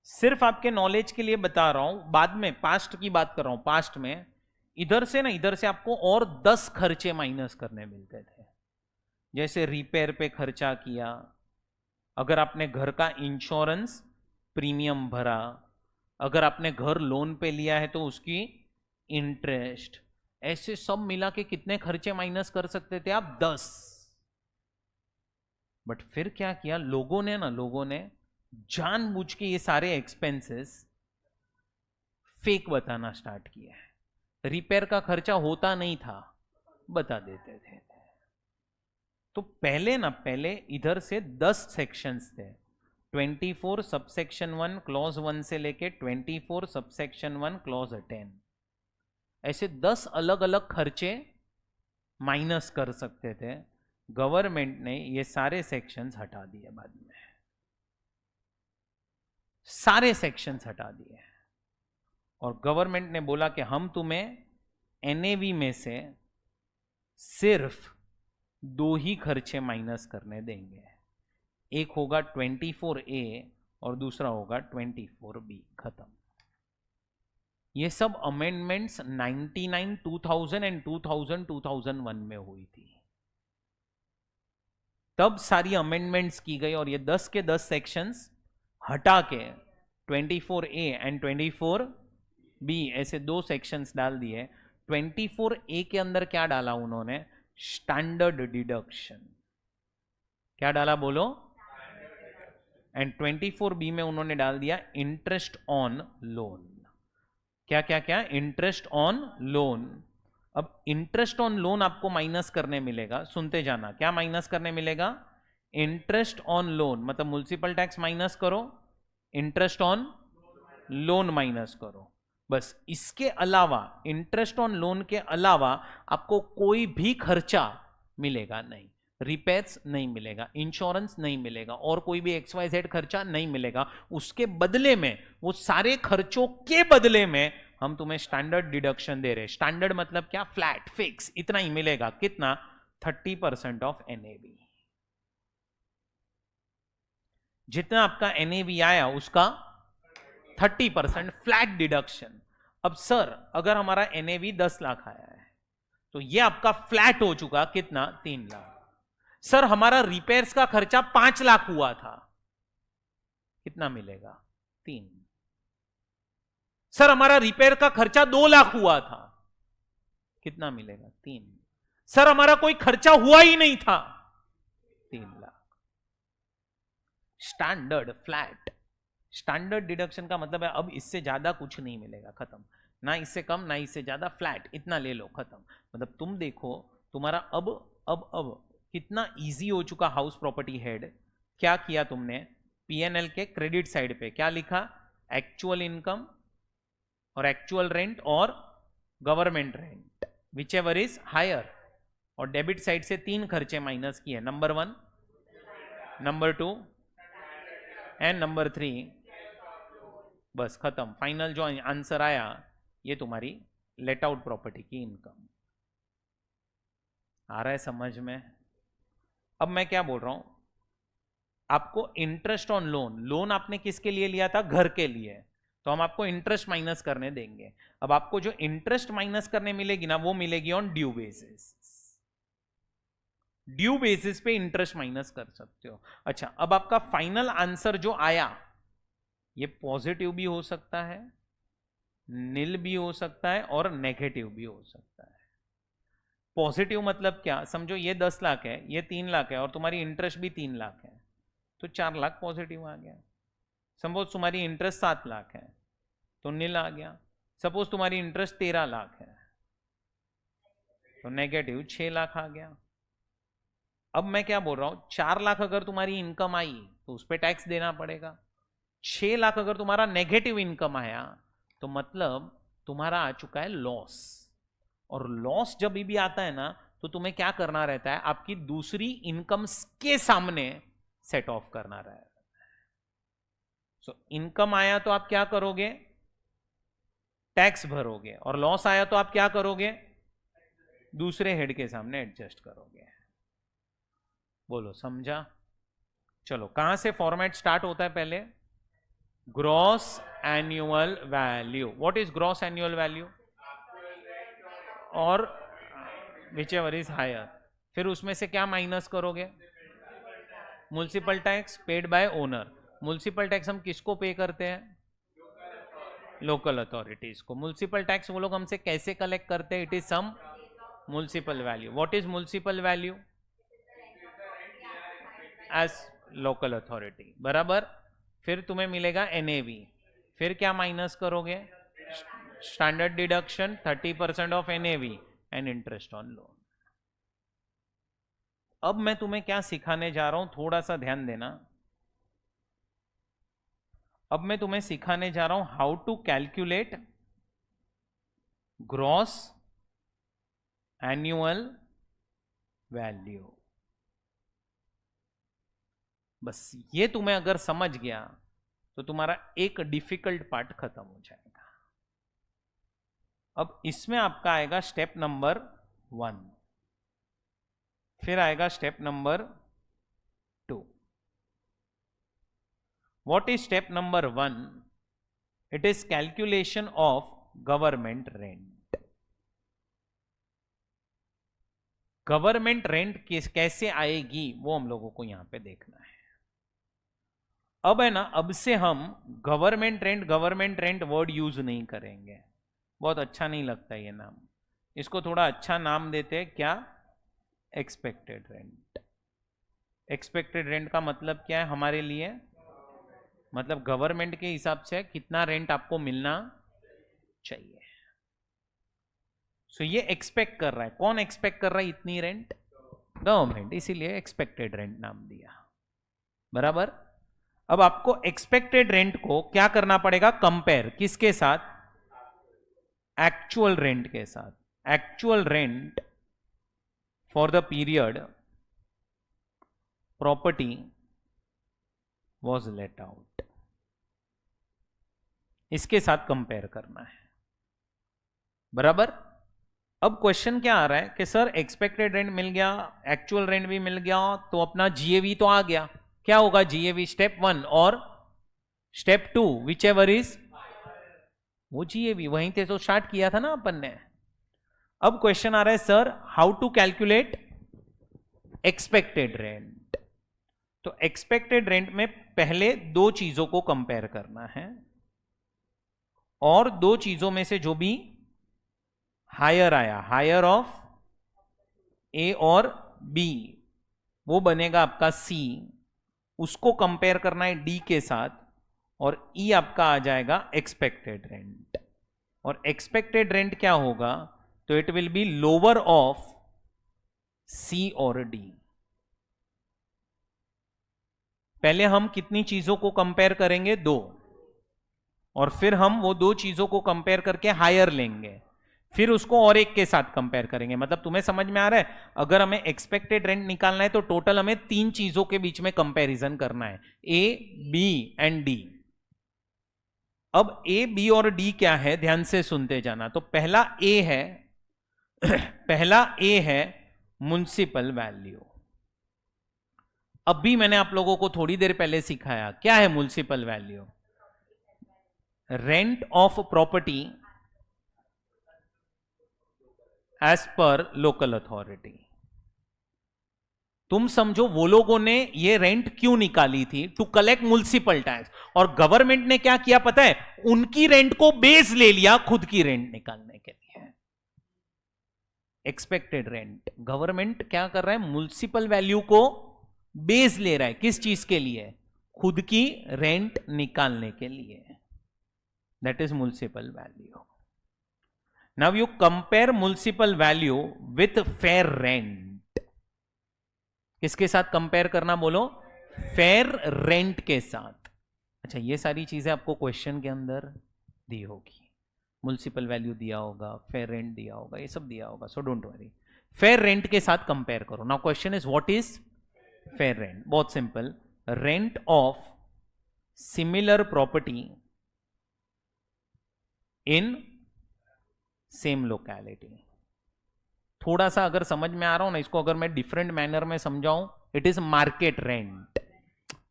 सिर्फ आपके नॉलेज के लिए बता रहा हूं, बाद में पास्ट की बात कर रहा हूं। पास्ट में इधर से ना, इधर से आपको और 10 खर्चे माइनस करने मिलते थे। जैसे रिपेयर पे खर्चा किया, अगर आपने घर का इंश्योरेंस प्रीमियम भरा, अगर आपने घर लोन पे लिया है तो उसकी इंटरेस्ट, ऐसे सब मिला के कितने खर्चे माइनस कर सकते थे आप? 10। बट फिर क्या किया लोगों ने ना, लोगों ने जानबूझ के ये सारे एक्सपेंसेस फेक बताना स्टार्ट किया है। रिपेयर का खर्चा होता नहीं था, बता देते थे। तो पहले ना, पहले इधर से 10 सेक्शंस थे। 24 सबसेक्शन 1 क्लॉज 1 से लेके 24 सबसेक्शन 1 क्लॉज 10, ऐसे 10 अलग अलग खर्चे माइनस कर सकते थे। गवर्नमेंट ने ये सारे सेक्शंस हटा दिए, बाद में सारे सेक्शंस हटा दिए, और गवर्नमेंट ने बोला कि हम तुम्हें एनएवी में से सिर्फ 2 ही खर्चे माइनस करने देंगे। एक होगा 24A और दूसरा होगा 24B। खत्म। ये सब अमेंडमेंट्स 99, 2000 एंड 2000, 2001 में हुई थी। तब सारी अमेंडमेंट्स की गई और ये 10 के 10 सेक्शंस हटा के 24A एंड 24B ऐसे 2 सेक्शंस डाल दिए। 24A के अंदर क्या डाला उन्होंने? Standard deduction. क्या डाला बोलो? एंड 24B में उन्होंने डाल दिया इंटरेस्ट ऑन लोन। क्या क्या क्या? Interest on loan. अब इंटरेस्ट ऑन लोन आपको माइनस करने मिलेगा, सुनते जाना। क्या माइनस करने मिलेगा? Interest on loan. मतलब म्युनिसिपल टैक्स माइनस करो, इंटरेस्ट ऑन लोन माइनस करो, बस। इसके अलावा, इंटरेस्ट ऑन लोन के अलावा आपको कोई भी खर्चा मिलेगा नहीं। रिपेयर्स नहीं मिलेगा, इंश्योरेंस नहीं मिलेगा, और कोई भी XYZ खर्चा नहीं मिलेगा। उसके बदले में, वो सारे खर्चों के बदले में हम तुम्हें स्टैंडर्ड डिडक्शन दे रहे हैं। स्टैंडर्ड मतलब क्या? फ्लैट, फिक्स, इतना ही मिलेगा। कितना? 30% ऑफ NAV। जितना आपका NAV आया उसका 30% फ्लैट डिडक्शन। अब सर, अगर हमारा NAV 10 लाख आया है तो ये आपका फ्लैट हो चुका कितना? 3 लाख। सर, हमारा रिपेयर्स का खर्चा 5 लाख हुआ था, कितना मिलेगा? 3। सर, हमारा रिपेयर का खर्चा 2 लाख हुआ था, कितना मिलेगा? 3। सर, हमारा कोई खर्चा हुआ ही नहीं था, 3 lakh. Standard flat. Standard deduction का मतलब है अब इससे ज्यादा कुछ नहीं मिलेगा, खत्म, ना इससे कम ना इससे ज्यादा, फ्लैट इतना ले लो, खत्म। मतलब तुम देखो तुम्हारा अब कितना इजी हो चुका हाउस प्रॉपर्टी हेड। क्या किया तुमने, पीएनएल के क्रेडिट साइड पे क्या लिखा, एक्चुअल इनकम और एक्चुअल रेंट और government rent whichever is higher, और डेबिट साइड से 3 खर्चे माइनस किए, नंबर 1, नंबर 2 एंड नंबर 3। बस खत्म, फाइनल जो आंसर आया ये तुम्हारी लेट आउट प्रॉपर्टी की इनकम। आ रहा है समझ में? अब मैं क्या बोल रहा हूं, आपको इंटरेस्ट ऑन लोन, लोन आपने किसके लिए लिया था, घर के लिए, तो हम आपको इंटरेस्ट माइनस करने देंगे। अब आपको जो इंटरेस्ट माइनस करने मिलेगी ना वो मिलेगी on due basis, due basis पे इंटरेस्ट माइनस कर सकते हो। अच्छा, अब आपका फाइनल आंसर जो आया ये पॉजिटिव भी हो सकता है, नील भी हो सकता है और नेगेटिव भी हो सकता है। पॉजिटिव मतलब क्या, समझो ये 10 लाख है, ये 3 लाख है और तुम्हारी इंटरेस्ट भी 3 लाख है, तो 4 लाख पॉजिटिव आ गया। सपोज तुम्हारी इंटरेस्ट 7 लाख है तो नील आ गया। सपोज तुम्हारी इंटरेस्ट 13 लाख है तो नेगेटिव 6 लाख आ गया। अब मैं क्या बोल रहा हूं, 4 लाख अगर तुम्हारी इनकम आई तो उस पर टैक्स देना पड़ेगा। 6 लाख अगर तुम्हारा नेगेटिव इनकम आया तो मतलब तुम्हारा आ चुका है लॉस, और लॉस जब भी आता है ना तो तुम्हें क्या करना रहता है, आपकी दूसरी इनकम के सामने सेट ऑफ करना रहता है। सो इनकम आया तो आप क्या करोगे, टैक्स भरोगे, और लॉस आया तो आप क्या करोगे, दूसरे हेड के सामने एडजस्ट करोगे। बोलो समझा? चलो, कहां से फॉर्मेट स्टार्ट होता है, पहले gross annual value. What is gross annual value, और विच एवर इज हायर, फिर उसमें से क्या माइनस करोगे, municipal tax paid by owner. Municipal tax हम किसको पे करते हैं, लोकल अथॉरिटीज को। म्युनिसिपल टैक्स वो लोग हमसे कैसे कलेक्ट करते हैं, it is some municipal value. What is municipal value, as local authority, बराबर। फिर तुम्हें मिलेगा एनएवी, फिर क्या माइनस करोगे, standard deduction 30% of NAV and interest on loan. अब मैं तुम्हें क्या सिखाने जा रहा हूं, थोड़ा सा ध्यान देना। अब मैं तुम्हें सिखाने जा रहा हूं how to calculate gross annual value. बस ये तुम्हें अगर समझ गया तो तुम्हारा एक डिफिकल्ट पार्ट खत्म हो जाएगा। अब इसमें आपका आएगा स्टेप नंबर 1, फिर आएगा step number 2। What is step number 1, it is calculation of government rent. Government rent कैसे आएगी वो हम लोगों को यहां पे देखना है। अब है ना, अब से हम गवर्नमेंट रेंट वर्ड यूज नहीं करेंगे, बहुत अच्छा नहीं लगता ये नाम। इसको थोड़ा अच्छा नाम देते हैं, क्या, एक्सपेक्टेड रेंट। एक्सपेक्टेड रेंट का मतलब क्या है हमारे लिए, मतलब गवर्नमेंट के हिसाब से कितना रेंट आपको मिलना चाहिए। सो ये एक्सपेक्ट कर रहा है, कौन एक्सपेक्ट कर रहा है इतनी रेंट, गवर्नमेंट, इसीलिए एक्सपेक्टेड रेंट नाम दिया, बराबर। अब आपको एक्सपेक्टेड रेंट को क्या करना पड़ेगा, कंपेयर किसके साथ, एक्चुअल रेंट के साथ। Actual rent for the period property was let out, इसके साथ कंपेयर करना है, बराबर। अब क्वेश्चन क्या आ रहा है कि सर एक्सपेक्टेड रेंट मिल गया, एक्चुअल रेंट भी मिल गया, तो अपना जीएवी तो आ गया। क्या होगा जीएवी, स्टेप 1 और स्टेप 2 विच एवर इज, वो जीएवी वहीं से तो स्टार्ट किया था ना अपन ने। अब क्वेश्चन आ रहा है sir how to calculate expected rent. तो एक्सपेक्टेड रेंट में पहले 2 चीजों को कंपेयर करना है, और 2 चीजों में से जो भी हायर आया, हायर ऑफ ए और बी, वो बनेगा आपका सी, उसको कंपेयर करना है डी के साथ, और ई आपका आ जाएगा एक्सपेक्टेड रेंट। और एक्सपेक्टेड रेंट क्या होगा, तो it will be lower of C और डी। पहले हम कितनी चीजों को कंपेयर करेंगे, 2, और फिर हम वो 2 चीजों को कंपेयर करके हायर लेंगे, फिर उसको और एक के साथ कंपेयर करेंगे। मतलब तुम्हें समझ में आ रहा है, अगर हमें एक्सपेक्टेड रेंट निकालना है तो टोटल हमें 3 चीजों के बीच में कंपैरिजन करना है, ए, बी एंड डी। अब ए, बी और डी क्या है, ध्यान से सुनते जाना। तो पहला ए है पहला ए है म्युनिसिपल वैल्यू। अब भी मैंने आप लोगों को थोड़ी देर पहले सिखाया, क्या है municipal value, rent of property as per local authority. तुम समझो वो लोगों ने ये रेंट क्यों निकाली थी, टू कलेक्ट म्युनिसिपल टैक्स, और गवर्नमेंट ने क्या किया पता है, उनकी रेंट को बेस ले लिया खुद की रेंट निकालने के लिए। एक्सपेक्टेड रेंट, गवर्नमेंट क्या कर रहा है, म्युनिसिपल वैल्यू को बेस ले रहा है, किस चीज के लिए, खुद की रेंट निकालने के लिए। That is municipal value. Now you compare municipal value with fair rent. किसके साथ कंपेयर करना, बोलो, फेयर रेंट के साथ। अच्छा, ये सारी चीजें आपको क्वेश्चन के अंदर दी होगी, म्युनिसिपल वैल्यू दिया होगा, फेयर रेंट दिया होगा, ये सब दिया होगा, so don't worry. Fair rent के साथ कंपेयर करो। Now question is what is fair rent. बहुत simple, rent of similar property in same locality. थोड़ा सा अगर समझ में आ रहा हो ना, इसको अगर मैं डिफरेंट मैनर में समझाऊं, it is market rent.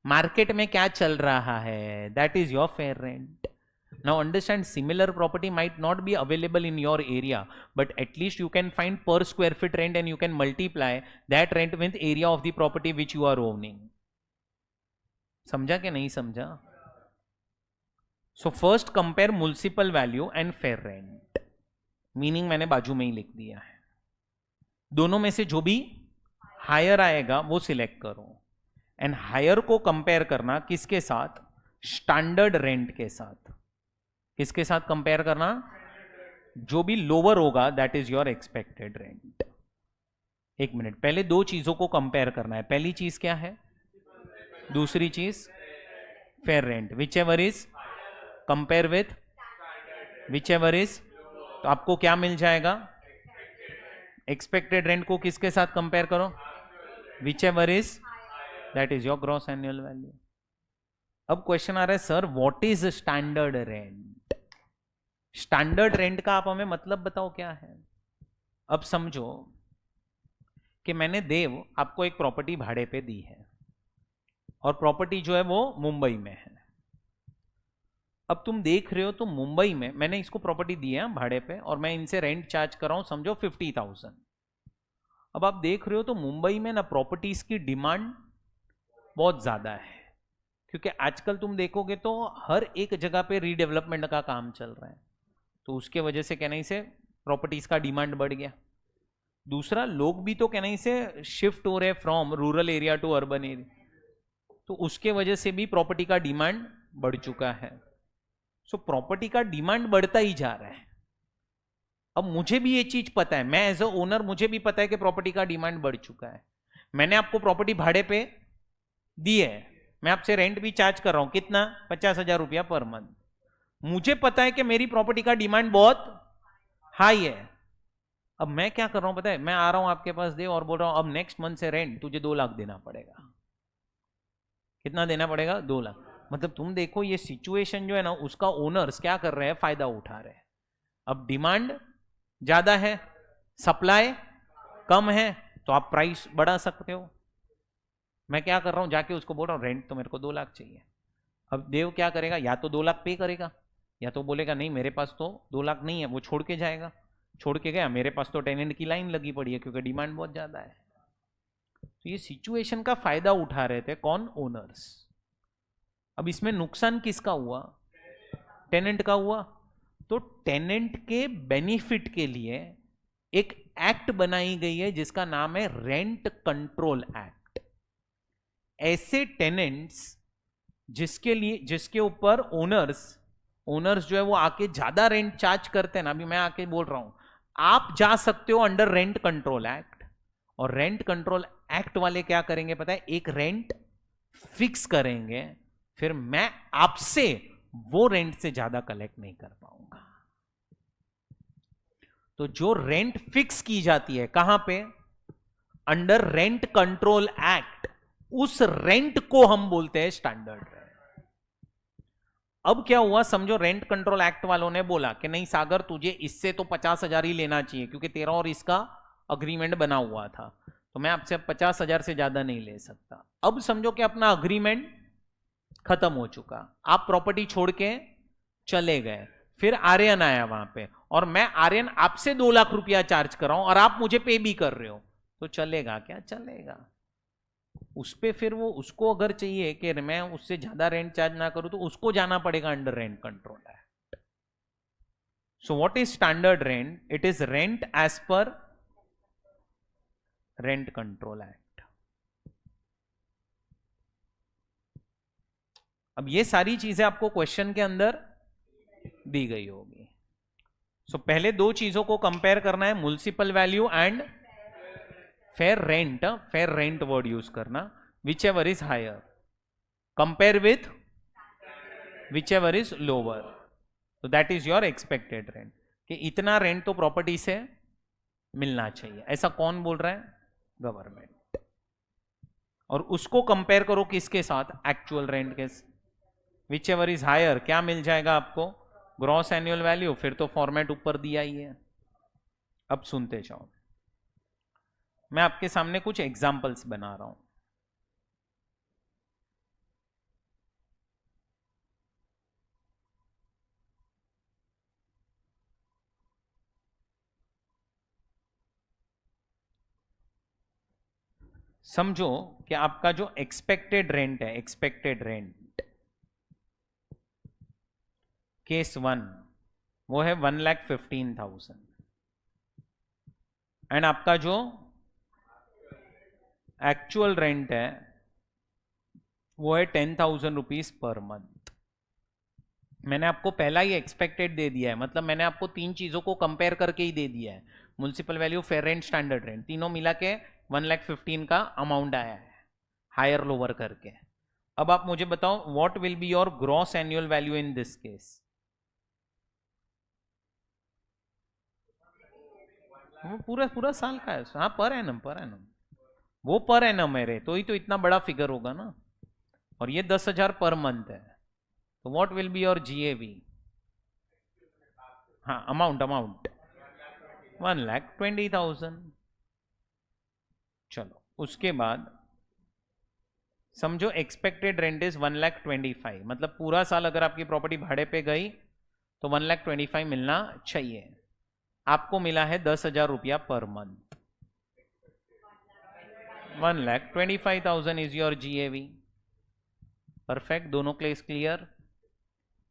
Market में क्या चल रहा है, that is your fair rent. Now understand, similar property might not be available in your area, but at least you can find per square feet rent and you can multiply that rent with area of the property which you are owning. समझा कि नहीं समझा? So first compare municipal value and fair rent. Meaning मैंने बाजू में ही लिख दिया है। दोनों में से जो भी हायर आएगा वो सिलेक्ट करो, एंड हायर को कंपेयर करना किसके साथ, स्टैंडर्ड रेंट के साथ। किसके साथ कंपेयर करना, जो भी लोअर होगा that is your expected rent. एक मिनट, पहले 2 चीजों को कंपेयर करना है। पहली चीज क्या है, दूसरी चीज fair rent. Whichever is compare with whichever is, तो आपको क्या मिल जाएगा, एक्सपेक्टेड रेंट को किसके साथ कंपेयर करो, which ever is, that is your gross annual value. अब क्वेश्चन आ रहा है, sir what is standard rent. Standard rent का आप हमें मतलब बताओ क्या है। अब समझो कि मैंने देव आपको एक प्रॉपर्टी भाड़े पे दी है, और प्रॉपर्टी जो है वो मुंबई में है। अब तुम देख रहे हो तो मुंबई में मैंने इसको प्रॉपर्टी दी है भाड़े पे, और मैं इनसे रेंट चार्ज कर रहा हूं, समझो 50,000। अब आप देख रहे हो तो मुंबई में ना प्रॉपर्टीज की डिमांड बहुत ज्यादा है, क्योंकि आजकल तुम देखोगे तो हर एक जगह पे रीडेवलपमेंट का काम चल रहा है, तो उसके वजह से कहने से प्रॉपर्टीज का डिमांड बढ़ गया। दूसरा, लोग भी तो कहने से शिफ्ट हो रहे from rural area to urban area, तो उसके वजह से भी प्रॉपर्टी का डिमांड बढ़ चुका है। सो प्रॉपर्टी का डिमांड बढ़ता ही जा रहा है। अब मुझे भी ये चीज पता है, मैं एज अ ओनर मुझे भी पता है कि प्रॉपर्टी का डिमांड बढ़ चुका है। मैंने आपको प्रॉपर्टी भाड़े पे दी है, मैं आपसे रेंट भी चार्ज कर रहा हूं, कितना, 50,000 रुपया पर मंथ। मुझे पता है कि मेरी प्रॉपर्टी का डिमांड बहुत हाई है। अब मैं क्या कर रहा हूं पता है, मैं आ रहा हूं आपके पास दे और बोल रहा हूं अब नेक्स्ट मंथ से रेंट तुझे 2 लाख देना पड़ेगा। कितना देना पड़ेगा, 2 लाख। मतलब तुम देखो ये सिचुएशन जो है ना, उसका ओनर्स क्या कर रहे हैं, फायदा उठा रहे हैं। अब डिमांड ज्यादा है, सप्लाई कम है, तो आप प्राइस बढ़ा सकते हो। मैं क्या कर रहा हूं, जाके उसको बोल रहा हूं रेंट तो मेरे को 2 लाख चाहिए। अब देव क्या करेगा, या तो 2 लाख पे करेगा, या तो बोलेगा नहीं मेरे पास तो 2 लाख नहीं है, वो छोड़ के जाएगा। छोड़ के गया, मेरे पास तो टेनेंट की लाइन लगी पड़ी है क्योंकि डिमांड बहुत ज्यादा है। तो ये सिचुएशन का फायदा उठा रहे थे कौन, ओनर्स। अब इसमें नुकसान किसका हुआ, टेनेंट का हुआ। तो टेनेंट के बेनिफिट के लिए एक एक्ट बनाई गई है जिसका नाम है रेंट कंट्रोल एक्ट। ऐसे टेनेंट्स जिसके ऊपर ओनर्स जो है वो आके ज्यादा रेंट चार्ज करते हैं ना, अभी मैं आके बोल रहा हूं आप जा सकते हो अंडर रेंट कंट्रोल एक्ट, और रेंट कंट्रोल एक्ट वाले क्या करेंगे पता है, एक रेंट फिक्स करेंगे, फिर मैं आपसे वो रेंट से ज्यादा कलेक्ट नहीं कर पाऊंगा। तो जो रेंट फिक्स की जाती है कहां पे, अंडर रेंट कंट्रोल एक्ट, उस रेंट को हम बोलते हैं स्टैंडर्ड रेंट। अब क्या हुआ, समझो रेंट कंट्रोल एक्ट वालों ने बोला कि नहीं सागर तुझे इससे तो 50,000 ही लेना चाहिए क्योंकि तेरा और इसका अग्रीमेंट बना हुआ था, तो मैं आपसे 50,000 से ज्यादा नहीं ले सकता। अब समझो कि अपना अग्रीमेंट खत्म हो चुका, आप प्रॉपर्टी छोड़ के चले गए, फिर आर्यन आया वहां पे और मैं आर्यन आपसे 2 लाख रुपया चार्ज कर रहा हूं और आप मुझे पे भी कर रहे हो, तो चलेगा क्या, चलेगा। उस पे फिर वो उसको अगर चाहिए कि मैं उससे ज्यादा रेंट चार्ज ना करूं तो उसको जाना पड़ेगा under rent control act. So what is standard rent, it is rent as per rent control act. अब ये सारी चीजें आपको क्वेश्चन के अंदर दी गई होगी। सो पहले 2 चीजों को कंपेयर करना है, municipal value and fair rent. Fair rent word use करना, whichever is higher compare with whichever is lower, तो that is your expected rent, कि इतना रेंट तो प्रॉपर्टी से मिलना चाहिए। ऐसा कौन बोल रहा है, गवर्नमेंट। और उसको कंपेयर करो किसके साथ, एक्चुअल रेंट के। विच एवर इज हायर क्या मिल जाएगा आपको, ग्रॉस एनुअल वैल्यू, फिर तो फॉर्मेट ऊपर दिया ही है। अब सुनते जाओ, मैं आपके सामने कुछ एग्जाम्पल्स बना रहा हूं। समझो कि आपका जो एक्सपेक्टेड रेंट है, एक्सपेक्टेड रेंट केस 1 वो है 1,15,000 एंड आपका जो एक्चुअल रेंट है वो है 10,000 रुपीज पर मंथ। मैंने आपको पहला ही एक्सपेक्टेड दे दिया है, मतलब मैंने आपको 3 चीजों को कंपेयर करके ही दे दिया है, municipal value, fair rent, standard rent, तीनों मिला के 1,15,000 का अमाउंट आया है, हायर लोअर करके। अब आप मुझे बताओ what will be your gross annual value in this case. वो पूरा पूरा साल का है, हाँ पर एनम, पर एनम, वो पर एनम है रे, तो ही तो इतना बड़ा फिगर होगा ना, और ये 10,000 पर मंथ है, तो what will be your GAV, हाँ अमाउंट, अमाउंट 1,20,000। चलो उसके बाद समझो एक्सपेक्टेड रेंट इज 1,25,000, मतलब पूरा साल अगर आपकी प्रॉपर्टी भाड़े पे गई तो 1,25,000 मिलना चाहिए, आपको मिला है 10,000 रुपया per month, 1,25,000 is your GAV. Perfect, दोनों केस क्लियर।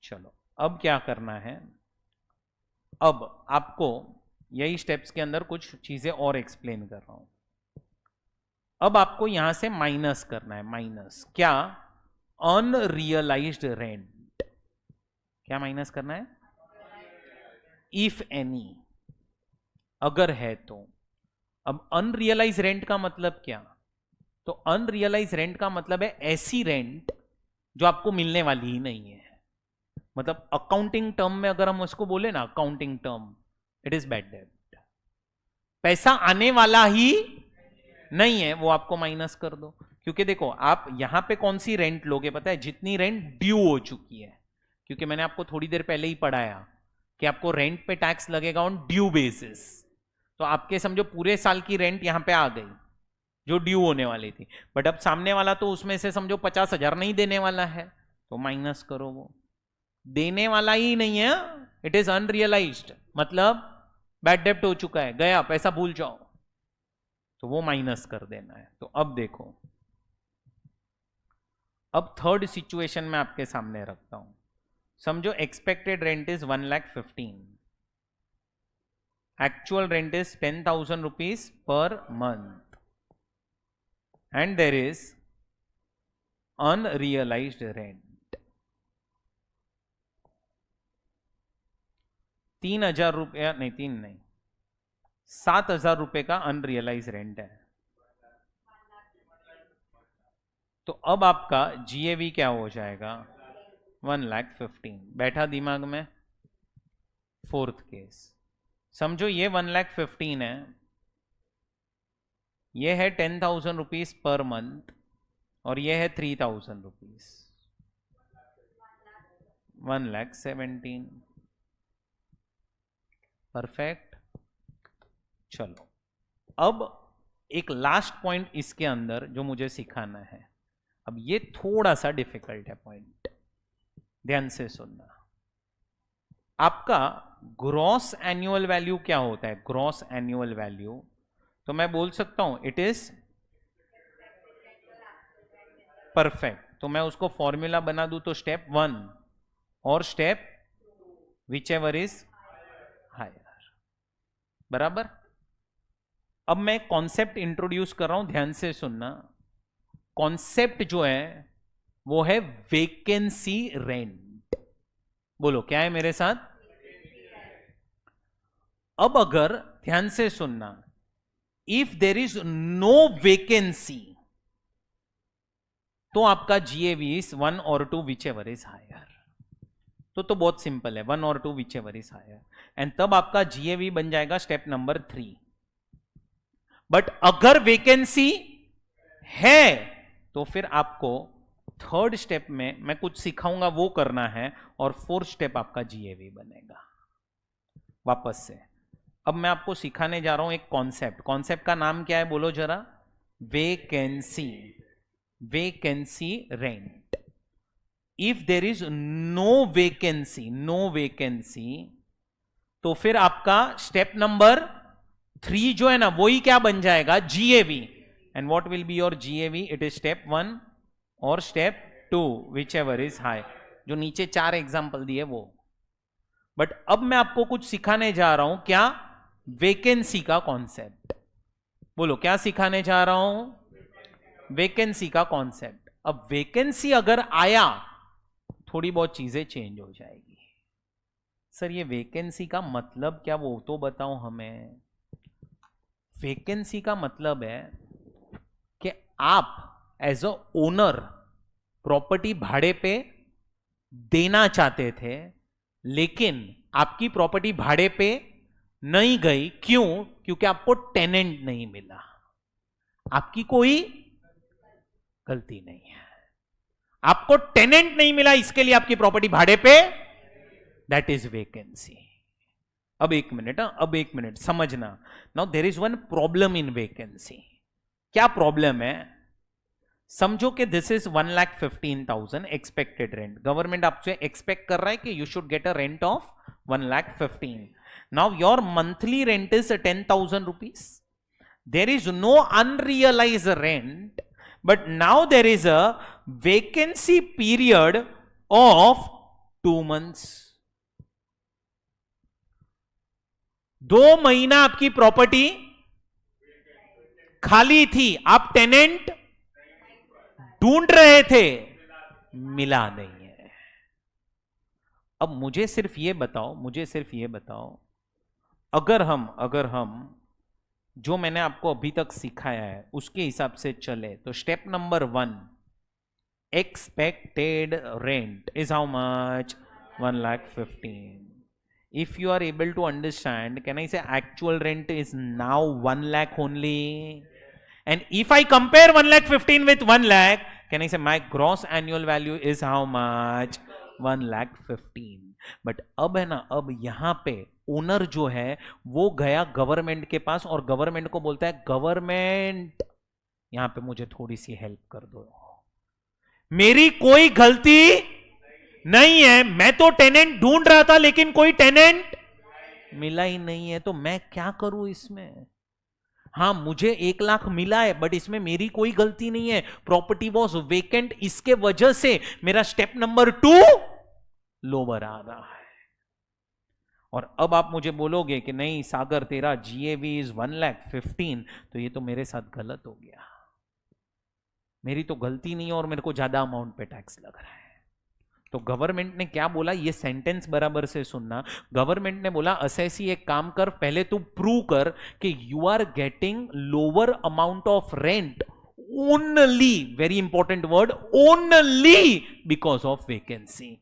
चलो अब क्या करना है, अब आपको यही स्टेप्स के अंदर कुछ चीजें और एक्सप्लेन कर रहा हूं। अब आपको यहां से माइनस करना है, माइनस क्या, अनरियलाइज्ड रेंट, क्या माइनस करना है, इफ एनी, अगर है तो। अब अनरियलाइज रेंट का मतलब क्या, तो अनरियलाइज रेंट का मतलब है ऐसी रेंट जो आपको मिलने वाली ही नहीं है, मतलब अकाउंटिंग टर्म में अगर हम उसको बोले ना, accounting term, it is bad debt, पैसा आने वाला ही नहीं है, वो आपको माइनस कर दो। क्योंकि देखो आप यहां पे कौन सी रेंट लोगे पता है, जितनी रेंट ड्यू हो चुकी है, क्योंकि मैंने आपको थोड़ी देर पहले ही पढ़ाया कि आपको रेंट पे टैक्स लगेगा ऑन ड्यू बेसिस, तो आपके समझो पूरे साल की रेंट यहां पे आ गई जो ड्यू होने वाली थी, बट अब सामने वाला तो उसमें से समझो 50,000 नहीं देने वाला है, तो माइनस करो, वो देने वाला ही नहीं है, इट इज अनरियलाइज्ड, मतलब बैड डेप्ट हो चुका है, गया पैसा, भूल जाओ, तो वो माइनस कर देना है। तो अब देखो, अब थर्ड सिचुएशन में आपके सामने रखता हूं, समझो expected rent is 1,15,000, actual rent is 10,000 rupees per month, and there is unrealised rent 3,000 रुपया, नहीं 3 नहीं, 7,000 रुपए का अनरियलाइज रेंट है। तो अब आपका जीएवी क्या हो जाएगा? 1,15,000। बैठा दिमाग में? फोर्थ केस समझो, ये 1,15,000 है, ये है 10,000 रुपीज पर मंथ, और ये है 3,000 रुपीज, 1,17,000। परफेक्ट। चलो अब एक लास्ट पॉइंट इसके अंदर जो मुझे सिखाना है, अब ये थोड़ा सा डिफिकल्ट है पॉइंट, ध्यान से सुनना। आपका ग्रॉस एनुअल वैल्यू क्या होता है? ग्रॉस एनुअल वैल्यू, तो मैं बोल सकता हूं इट इज परफेक्ट। तो मैं उसको फॉर्मूला बना दूं तो स्टेप 1 और step whichever is higher, बराबर। अब मैं कॉन्सेप्ट इंट्रोड्यूस कर रहा हूं, ध्यान से सुनना। कॉन्सेप्ट जो है वो है वेकेंसी रेंट। बोलो क्या है मेरे साथ? अब अगर ध्यान से सुनना, if there is no vacancy तो आपका जीएवी इज 1 और 2 विच एवर इज हायर। तो बहुत सिंपल है, 1 और 2 whichever is higher, and तब आपका जीएवी बन जाएगा स्टेप नंबर 3। बट अगर वेकेंसी है तो फिर आपको थर्ड स्टेप में मैं कुछ सिखाऊंगा वो करना है, और फोर्थ स्टेप आपका जीएवी बनेगा। वापस से अब मैं आपको सिखाने जा रहा हूं एक कॉन्सेप्ट। कॉन्सेप्ट का नाम क्या है बोलो जरा? Vacancy. Vacancy rent. If there is no vacancy, no vacancy, तो फिर आपका स्टेप नंबर 3 जो है ना वही क्या बन जाएगा? GAV. And what will be your GAV? It is step 1 और step 2 whichever is high, जो नीचे 4 एग्जाम्पल दिए वो। बट अब मैं आपको कुछ सिखाने जा रहा हूं, क्या? वेकेंसी का कॉन्सेप्ट। बोलो क्या सिखाने जा रहा हूं? वेकेंसी का कॉन्सेप्ट। अब वेकेंसी अगर आया थोड़ी बहुत चीजें चेंज हो जाएगी। सर ये वेकेंसी का मतलब क्या, वो तो बताओ हमें। वेकेंसी का मतलब है कि आप एज अ ओनर प्रॉपर्टी भाड़े पे देना चाहते थे, लेकिन आपकी प्रॉपर्टी भाड़े पे नहीं गई। क्यों? क्योंकि आपको टेनेंट नहीं मिला। आपकी कोई गलती नहीं है, आपको टेनेंट नहीं मिला, इसके लिए आपकी प्रॉपर्टी भाड़े पे, दैट इज वेकेंसी। अब एक मिनट समझना। Now there is one problem in vacancy. क्या प्रॉब्लम है? समझो कि this is 1,15,000 expected rent. Government आपसे एक्सपेक्ट कर रहा है कि you should get a rent of 1,15,000। Now your monthly rent is 10,000 rupees. There is no unrealised rent, but now there is a vacancy period of 2 months। 2 महीना आपकी property खाली थी, आप टेनेंट ढूंढ रहे थे, मिला नहीं है। अब मुझे सिर्फ ये बताओ, अगर हम जो मैंने आपको अभी तक सिखाया है उसके हिसाब से चले तो step number 1, expected rent is how much? 1,15,000। If you are able to understand, can I say actual rent is now 1 lakh only? And if I compare 1,15,000 with 1 lakh, can I say my gross annual value is how much? 1,15,000। But अब है ना, अब यहां पे owner जो है वो गया गवर्नमेंट के पास, और गवर्नमेंट को बोलता है, गवर्नमेंट यहां पे मुझे थोड़ी सी हेल्प कर दो, मेरी कोई गलती नहीं है, मैं तो टेनेंट ढूंढ रहा था लेकिन कोई टेनेंट मिला ही नहीं है, तो मैं क्या करूं इसमें? हाँ मुझे 1 लाख मिला है, बट इसमें मेरी कोई गलती नहीं है, प्रॉपर्टी वॉज वेकेंट, इसके वजह से मेरा स्टेप नंबर 2 लोअर आ रहा है। और अब आप मुझे बोलोगे कि नहीं सागर तेरा जीएवी इज 1,15,000, तो ये तो मेरे साथ गलत हो गया। मेरी तो गलती नहीं है और मेरे को ज्यादा अमाउंट पे टैक्स लग रहा है। तो गवर्नमेंट ने क्या बोला, ये सेंटेंस बराबर से सुनना। गवर्नमेंट ने बोला असेसी एक काम कर, पहले तू प्रूव कर कि you are getting lower amount of rent only, very important word, only because of vacancy.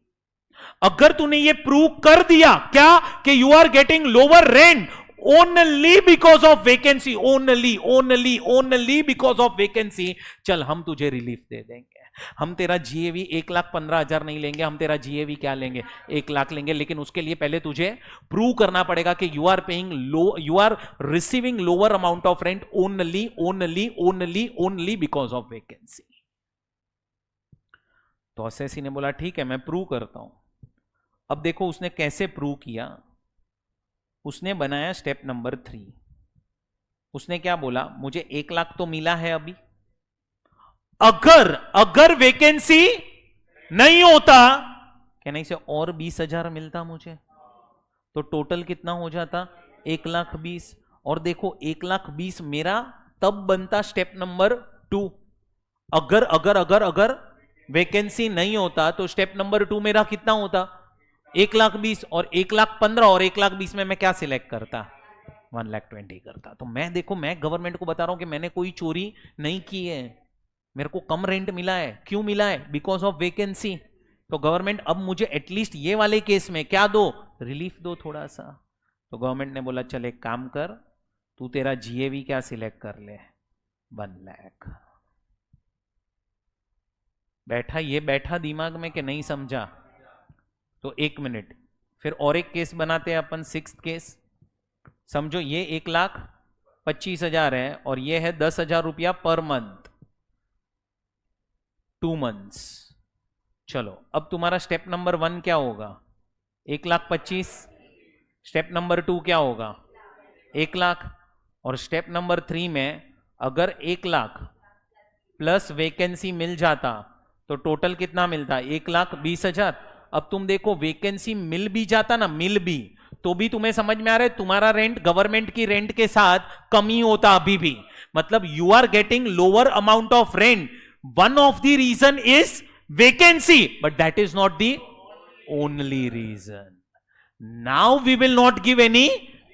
अगर तूने ये प्रूव कर दिया क्या कि you are getting lower rent only because of vacancy, only only only because of vacancy, चल हम तुझे रिलीफ दे देंगे। हम तेरा जीएवी 1,15,000 नहीं लेंगे, हम तेरा जीएवी क्या लेंगे, 1 लाख लेंगे। लेकिन उसके लिए पहले तुझे प्रूव करना पड़ेगा कि you are paying low, you are receiving lower amount of rent only only only only because of vacancy. तो असेसी ने बोला ठीक है मैं प्रूव करता हूं। अब देखो उसने कैसे प्रूव किया। उसने बनाया स्टेप नंबर 3। उसने क्या बोला, मुझे 1 लाख तो मिला है अभी, अगर वैकेंसी नहीं होता क्या नहीं से और 20,000 मिलता मुझे, तो टोटल कितना हो जाता, 1,20,000। और देखो 1,20,000 मेरा तब बनता स्टेप नंबर 2। अगर अगर अगर अगर वैकेंसी नहीं होता तो स्टेप नंबर 2 मेरा कितना होता, 1,20,000 और 1,15,000 और 1,20,000 में मैं क्या सिलेक्ट करता, 1,20,000 करता। तो मैं देखो मैं गवर्नमेंट को बता रहा हूं कि मैंने कोई चोरी नहीं की है, मेरे को कम रेंट मिला है। क्यों मिला है, बिकॉज ऑफ वैकेंसी। तो गवर्नमेंट अब मुझे एटलीस्ट ये वाले केस में क्या दो, रिलीफ दो थोड़ा सा। तो गवर्नमेंट ने बोला चल एक काम कर, तू तेरा जीएवी क्या सिलेक्ट कर ले, 1 लाख। बैठा, ये बैठा दिमाग में कि नहीं समझा। तो 1 मिनट, फिर और एक केस बनाते हैं अपन, 6th केस। समझो ये 1,25,000 है और ये है 10,000 रुपया पर मंथ, 2 मंथ्स। चलो अब तुम्हारा स्टेप नंबर 1 क्या होगा, 1,25,000। स्टेप नंबर 2 क्या होगा, 1 लाख। और स्टेप नंबर 3 में अगर 1 लाख प्लस वैकेंसी मिल जाता तो टोटल कितना मिलता, 1,20,000। अब तुम देखो वैकेंसी मिल भी जाता ना, मिल भी, तो भी तुम्हें समझ में आ रहा है तुम्हारा रेंट गवर्नमेंट की रेंट के साथ कम ही होता अभी भी। मतलब you are getting lower amount of rent, one of the reason is vacancy, but that is not the only reason. Now we will not give any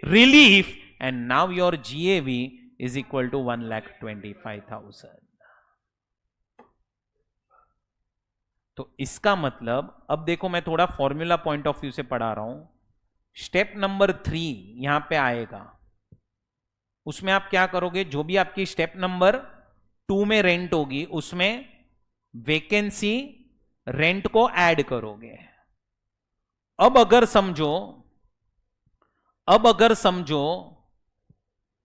relief and now your GAV is equal to 1,25,000। तो इसका मतलब अब देखो मैं थोड़ा formula point of view से पढ़ा रहा हूं। स्टेप नंबर 3 यहां पे आएगा, उसमें आप क्या करोगे, जो भी आपकी स्टेप नंबर 2 में रेंट होगी उसमें वैकेंसी रेंट को ऐड करोगे। अब अगर समझो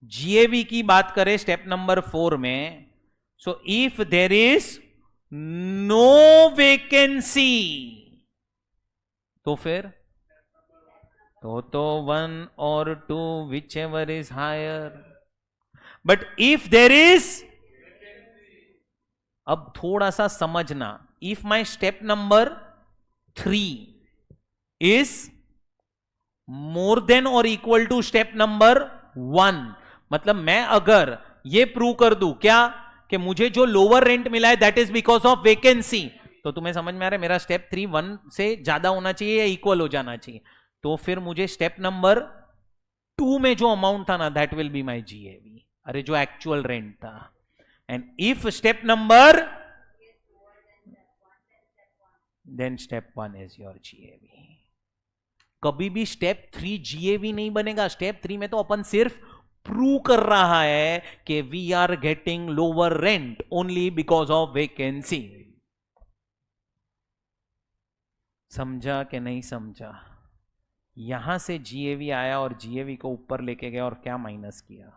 जीएवी की बात करें स्टेप नंबर 4 में, so if there is no vacancy तो फिर तो 1 और 2 whichever is higher. But if there is, अब थोड़ा सा समझना, if my step number 3 is more than और इक्वल टू स्टेप नंबर 1, मतलब मैं अगर ये प्रूव कर दूं क्या कि मुझे जो लोअर रेंट मिला है that is because of vacancy, तो तुम्हें समझ में आ रहा है मेरा स्टेप 3 1 से ज्यादा होना चाहिए या इक्वल हो जाना चाहिए। तो फिर मुझे स्टेप नंबर 2 में जो अमाउंट था ना that will be my GAV, अरे जो एक्चुअल रेंट था। And if step number, then step 1 is your GAV. कभी भी स्टेप 3 जीएवी नहीं बनेगा। स्टेप 3 में तो अपन सिर्फ प्रूव कर रहा है कि we are getting lower rent only because of vacancy. समझा कि नहीं समझा। यहां से जीएवी आया और जीएवी को ऊपर लेके गया और क्या माइनस किया,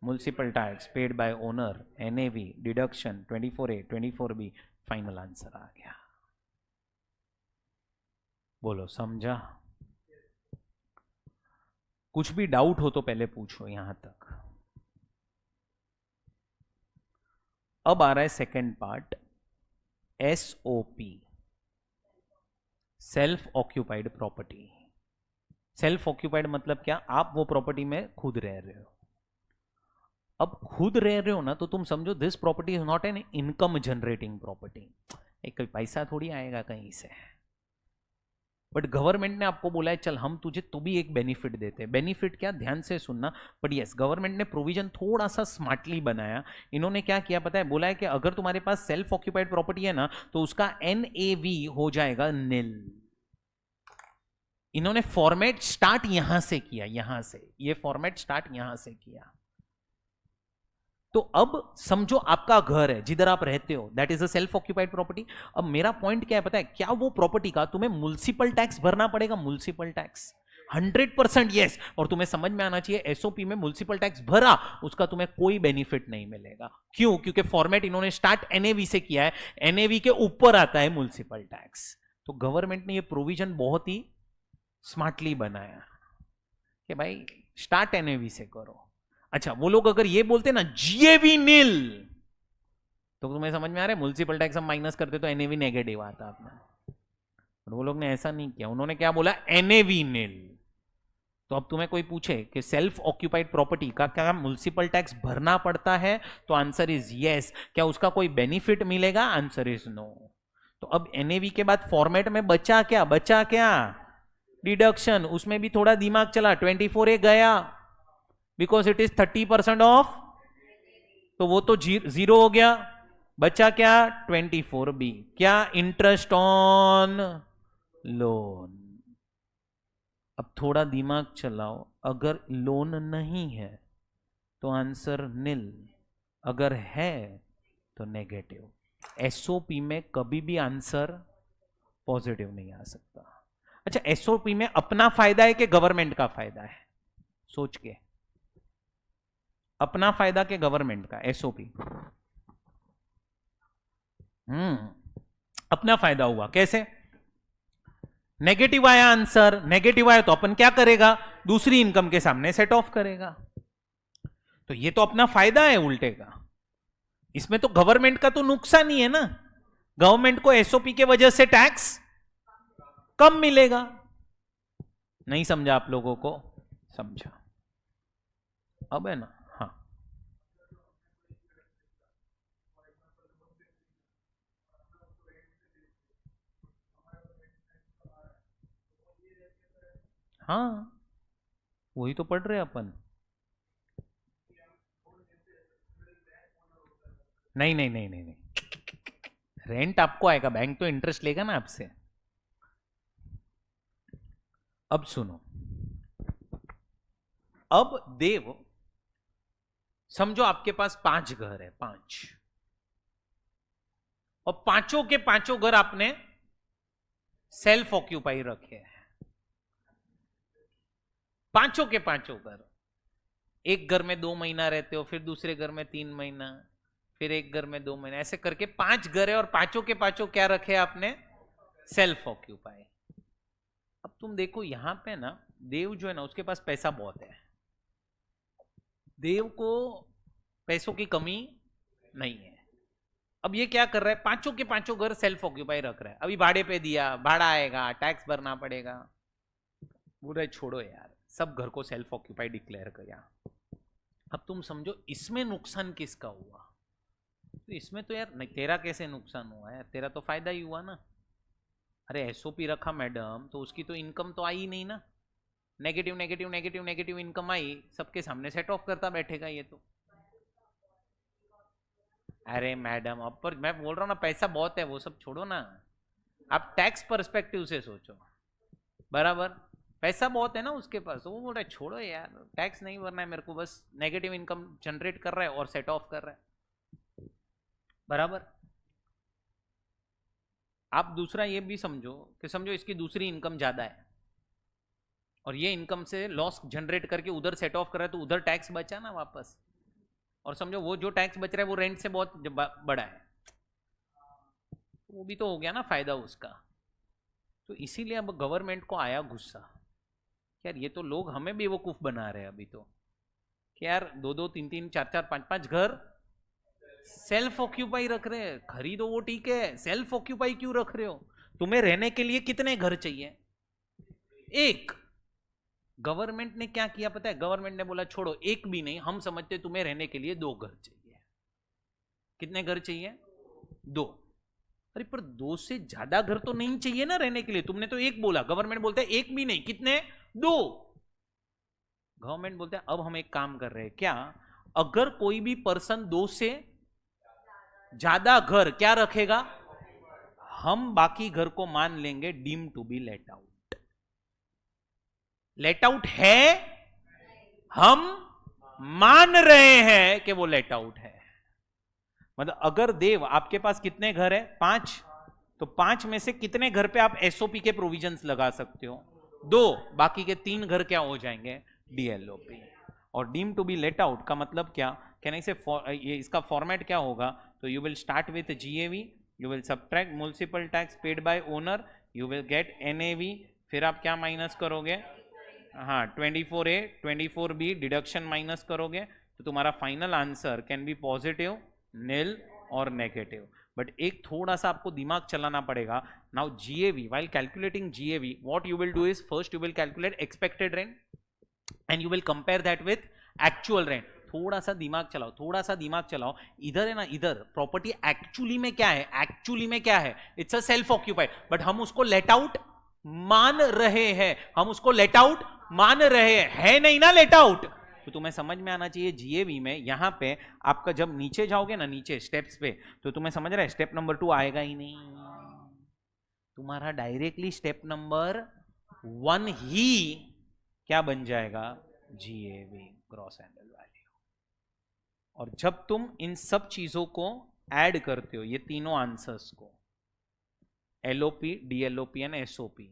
municipal tax paid by owner, NAV deduction 24A 24B, final answer आ गया। बोलो समझा। कुछ भी डाउट हो तो पहले पूछो यहां तक। अब आ रहा है second part, SOP, self occupied property. Self occupied मतलब क्या, आप वो प्रॉपर्टी में खुद रह रहे हो। अब खुद रह रहे हो ना, तो तुम समझो this property is not an income generating property, एक पैसा थोड़ी आएगा कहीं से। बट गवर्नमेंट ने आपको बोला है चल हम तुझे तो भी एक बेनिफिट देते हैं। बेनिफिट क्या, ध्यान से सुनना। बट यस, गवर्नमेंट ने प्रोविजन थोड़ा सा स्मार्टली बनाया। इन्होंने क्या किया पता है, बोला है कि अगर तुम्हारे पास सेल्फ ऑक्यूपाइड प्रॉपर्टी है ना, तो उसका NAV हो जाएगा निल। इन्होंने फॉर्मेट स्टार्ट यहां से किया, यहां से ये फॉर्मेट स्टार्ट यहां से किया। तो अब समझो आपका घर है जिधर आप रहते हो, that is a self occupied property. अब मेरा पॉइंट क्या है पता है, क्या वो प्रॉपर्टी का तुम्हें म्युनिसिपल टैक्स भरना पड़ेगा? Municipal tax 100% yes. और तुम्हें समझ में आना चाहिए, एसओपी में म्युनिसिपल टैक्स भरा, उसका तुम्हें कोई बेनिफिट नहीं मिलेगा। क्यों? क्योंकि फॉर्मेट इन्होंने स्टार्ट एनएवी से किया है, एनएवी के ऊपर आता है म्युनिसिपल टैक्स। तो गवर्नमेंट ने ये प्रोविजन बहुत ही स्मार्टली बनाया कि भाई स्टार्ट एनएवी से करो। अच्छा, वो लोग अगर ये बोलते ना जीएवी नील, तो तुम्हें समझ में आ रहा है, म्युनिसिपल टैक्स हम माइनस करते तो एनएवी नेगेटिव आता अपना। वो लोग ने ऐसा नहीं किया, उन्होंने क्या बोला, एनएवी नील। तो अब तुम्हें कोई पूछे कि सेल्फ ऑक्यूपाइड प्रॉपर्टी का क्या म्युनिसिपल टैक्स भरना पड़ता है, तो आंसर इज यस। क्या उसका कोई बेनिफिट मिलेगा? Answer is no. तो अब एनएवी के बाद फॉर्मेट में बचा क्या? बचा क्या? डिडक्शन। उसमें भी थोड़ा दिमाग चला, 24A गया बिकॉज इट इज 30% ऑफ, तो वो तो जीरो हो गया। बचा क्या? 24B। क्या? Interest on loan. अब थोड़ा दिमाग चलाओ, अगर लोन नहीं है तो आंसर निल, अगर है तो नेगेटिव। एसओपी में कभी भी आंसर पॉजिटिव नहीं आ सकता। अच्छा, एसओपी में अपना फायदा है कि गवर्नमेंट का फायदा है? सोच के, अपना फायदा के गवर्नमेंट का? एसओपी अपना फायदा हुआ। कैसे? नेगेटिव आया आंसर, नेगेटिव आया तो अपन क्या करेगा? दूसरी इनकम के सामने सेट ऑफ करेगा। तो ये तो अपना फायदा है उल्टे का। इसमें तो गवर्नमेंट का तो नुकसान ही है ना, गवर्नमेंट को एसओपी के वजह से टैक्स कम मिलेगा। नहीं समझा आप लोगों को? समझा अब है ना? हाँ, हाँ, वही तो पढ़ रहे अपन। नहीं नहीं नहीं नहीं नहीं, रेंट आपको आएगा, बैंक तो इंटरेस्ट लेगा ना आपसे। अब सुनो, अब देव, समझो आपके पास 5 घर है, 5, और पांचों के पांचों घर आपने सेल्फ ऑक्यूपाई रखे हैं। पांचों के पांचों घर, एक घर में 2 महीना रहते हो, फिर दूसरे घर में 3 महीना, फिर एक घर में 2 महीना, ऐसे करके 5 घर है और पांचों के पांचों क्या रखे आपने? Self occupy. अब तुम देखो यहां पे ना, देव जो है ना उसके पास पैसा बहुत है, देव को पैसों की कमी नहीं है। अब ये क्या कर रहा है, पांचों के पांचों घर सेल्फ ऑक्यूपाई रख रहा है। अभी भाड़े पे दिया, भाड़ा आएगा, टैक्स भरना पड़ेगा। बुरा छोड़ो यार, सब घर को सेल्फ ऑक्यूपाई डिक्लेयर किया। अब तुम समझो इसमें नुकसान किसका हुआ? तो इसमें तो यार नहीं, तेरा कैसे नुकसान हुआ यार, तेरा तो फायदा ही हुआ ना। अरे एसओपी रखा मैडम, तो उसकी तो इनकम तो आई नहीं ना, negative negative negative negative income आई, सबके सामने सेट ऑफ करता बैठेगा ये तो। अरे मैडम, अब पर मैं बोल रहा हूँ ना, पैसा बहुत है, वो सब छोड़ो ना, आप टैक्स पर्सपेक्टिव से सोचो। बराबर, पैसा बहुत है ना उसके पास, वो बोल रहा है छोड़ो यार, टैक्स नहीं भरना है मेरे को, बस नेगेटिव इनकम जनरेट कर रहा है और सेट ऑफ कर रहा है। बराबर। आप दूसरा ये भी समझो कि समझो इसकी दूसरी इनकम ज्यादा है और ये इनकम से लॉस जनरेट करके उधर सेट ऑफ कर रहा है, तो उधर टैक्स बचा ना वापस। और समझो वो जो टैक्स बच रहा है वो रेंट से बहुत बड़ा है, वो भी तो हो गया ना फायदा उसका। तो इसीलिए अब गवर्नमेंट को आया गुस्सा, यार ये तो लोग हमें बेवकूफ बना रहे हैं अभी तो, कि यार 2-2 3-3 4-4 5-5 घर सेल्फ ऑक्यूपाई रख रहे हैं। खरीदो वो ठीक है, सेल्फ ऑक्यूपाई क्यों रख रहे हो? तुम्हें रहने के लिए कितने घर चाहिए? एक। गवर्नमेंट ने क्या किया पता है? गवर्नमेंट ने बोला छोड़ो, एक भी नहीं, हम समझते तुम्हें रहने के लिए 2 घर चाहिए। कितने घर चाहिए? 2। अरे पर 2 से ज्यादा घर तो नहीं चाहिए ना रहने के लिए, तुमने तो एक बोला, गवर्नमेंट बोलता है एक भी नहीं, कितने? 2। गवर्नमेंट बोलता है अब हम एक काम कर रहे हैं, क्या? अगर कोई भी पर्सन 2 से ज्यादा घर क्या रखेगा, हम बाकी घर को मान लेंगे deem to be let out. Let out है, हम मान रहे हैं कि वो लेट आउट है। मतलब अगर देव आपके पास कितने घर है? 5, तो 5 में से कितने घर पे आप एसओपी के प्रोविजंस लगा सकते हो? 2, बाकी के 3 घर क्या हो जाएंगे? डीएलओपी। और deem to be let out का मतलब क्या? कहने से ये इसका फॉर्मेट क्या होगा? तो you will start with GAV, you will subtract municipal tax paid by owner, you will get NAV, फिर आप क्या माइनस करोगे? हाँ 24A 24B डिडक्शन माइनस करोगे, तो तुम्हारा final answer can be positive, nil और नेगेटिव। बट एक थोड़ा सा आपको दिमाग चलाना पड़ेगा। Now GAV, while calculating GAV, what you will do is first you will calculate expected rent and you will compare that with actual rent. थोड़ा सा दिमाग चलाओ, थोड़ा सा दिमाग चलाओ। इधर है ना, इधर प्रॉपर्टी एक्चुअली में क्या है? एक्चुअली में क्या है? It's a self occupied, but हम उसको लेट आउट मान रहे हैं, हम उसको लेट आउट मान रहे हैं, है नहीं ना लेट आउट। तो तुम्हें समझ में आना चाहिए जीएवी में यहां पे आपका जब नीचे जाओगे ना, नीचे स्टेप्स पे, तो तुम्हें समझ रहा है स्टेप नंबर 2 आएगा ही नहीं, तुम्हारा डायरेक्टली स्टेप नंबर 1 ही क्या बन जाएगा? GAV, gross annual value. और जब तुम इन सब चीजों को ऐड करते हो, ये तीनों आंसर्स को, एलओपी, डीएलओपी एंड एसओपी,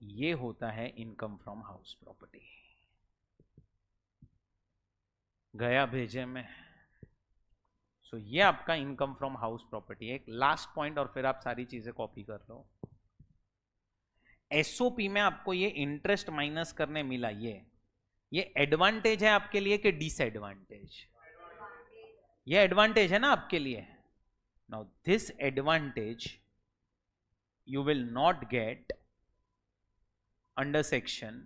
ये होता है इनकम फ्रॉम हाउस प्रॉपर्टी। गया भेजे में। सो ये आपका इनकम फ्रॉम हाउस प्रॉपर्टी। एक लास्ट पॉइंट और फिर आप सारी चीजें कॉपी कर लो। एसओपी में आपको ये इंटरेस्ट माइनस करने मिला, ये एडवांटेज है आपके लिए कि डिसएडवांटेज? ये एडवांटेज है ना आपके लिए। Now this advantage you will not get under section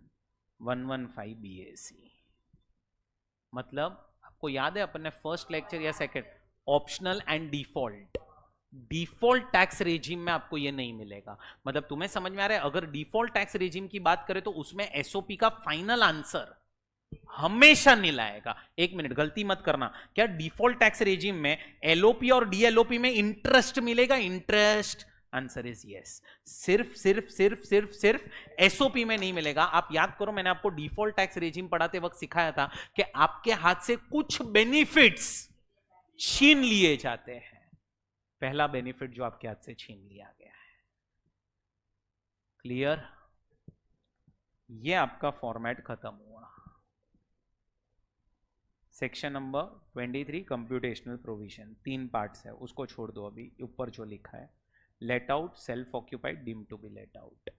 115 BAC। मतलब आपको याद है अपन ने फर्स्ट लेक्चर या second, optional and default, default tax regime में आपको ये नहीं मिलेगा। मतलब तुम्हें समझ में आ रहा है, अगर डिफॉल्ट टैक्स रेजिम की बात करें तो उसमें एसओपी का फाइनल आंसर हमेशा नील आएगा। एक मिनट, गलती मत करना, क्या डिफॉल्ट टैक्स रेजिम में एलओपी और डीएलओपी में इंटरेस्ट मिलेगा? Interest, answer is yes. सिर्फ सिर्फ सिर्फ सिर्फ सिर्फ एसओपी में नहीं मिलेगा। आप याद करो, मैंने आपको डिफॉल्ट टैक्स रेजिम पढ़ाते वक्त सिखाया था कि आपके हाथ से कुछ बेनिफिट्स छीन लिए जाते हैं। पहला बेनिफिट जो आपके हाथ से छीन लिया गया है। क्लियर? ये आपका फॉर्मेट खत्म हुआ। Section number 23 computational provision, 3 parts है, उसको छोड़ दो अभी। ऊपर जो लिखा है, let out, self occupied, deem to be let out,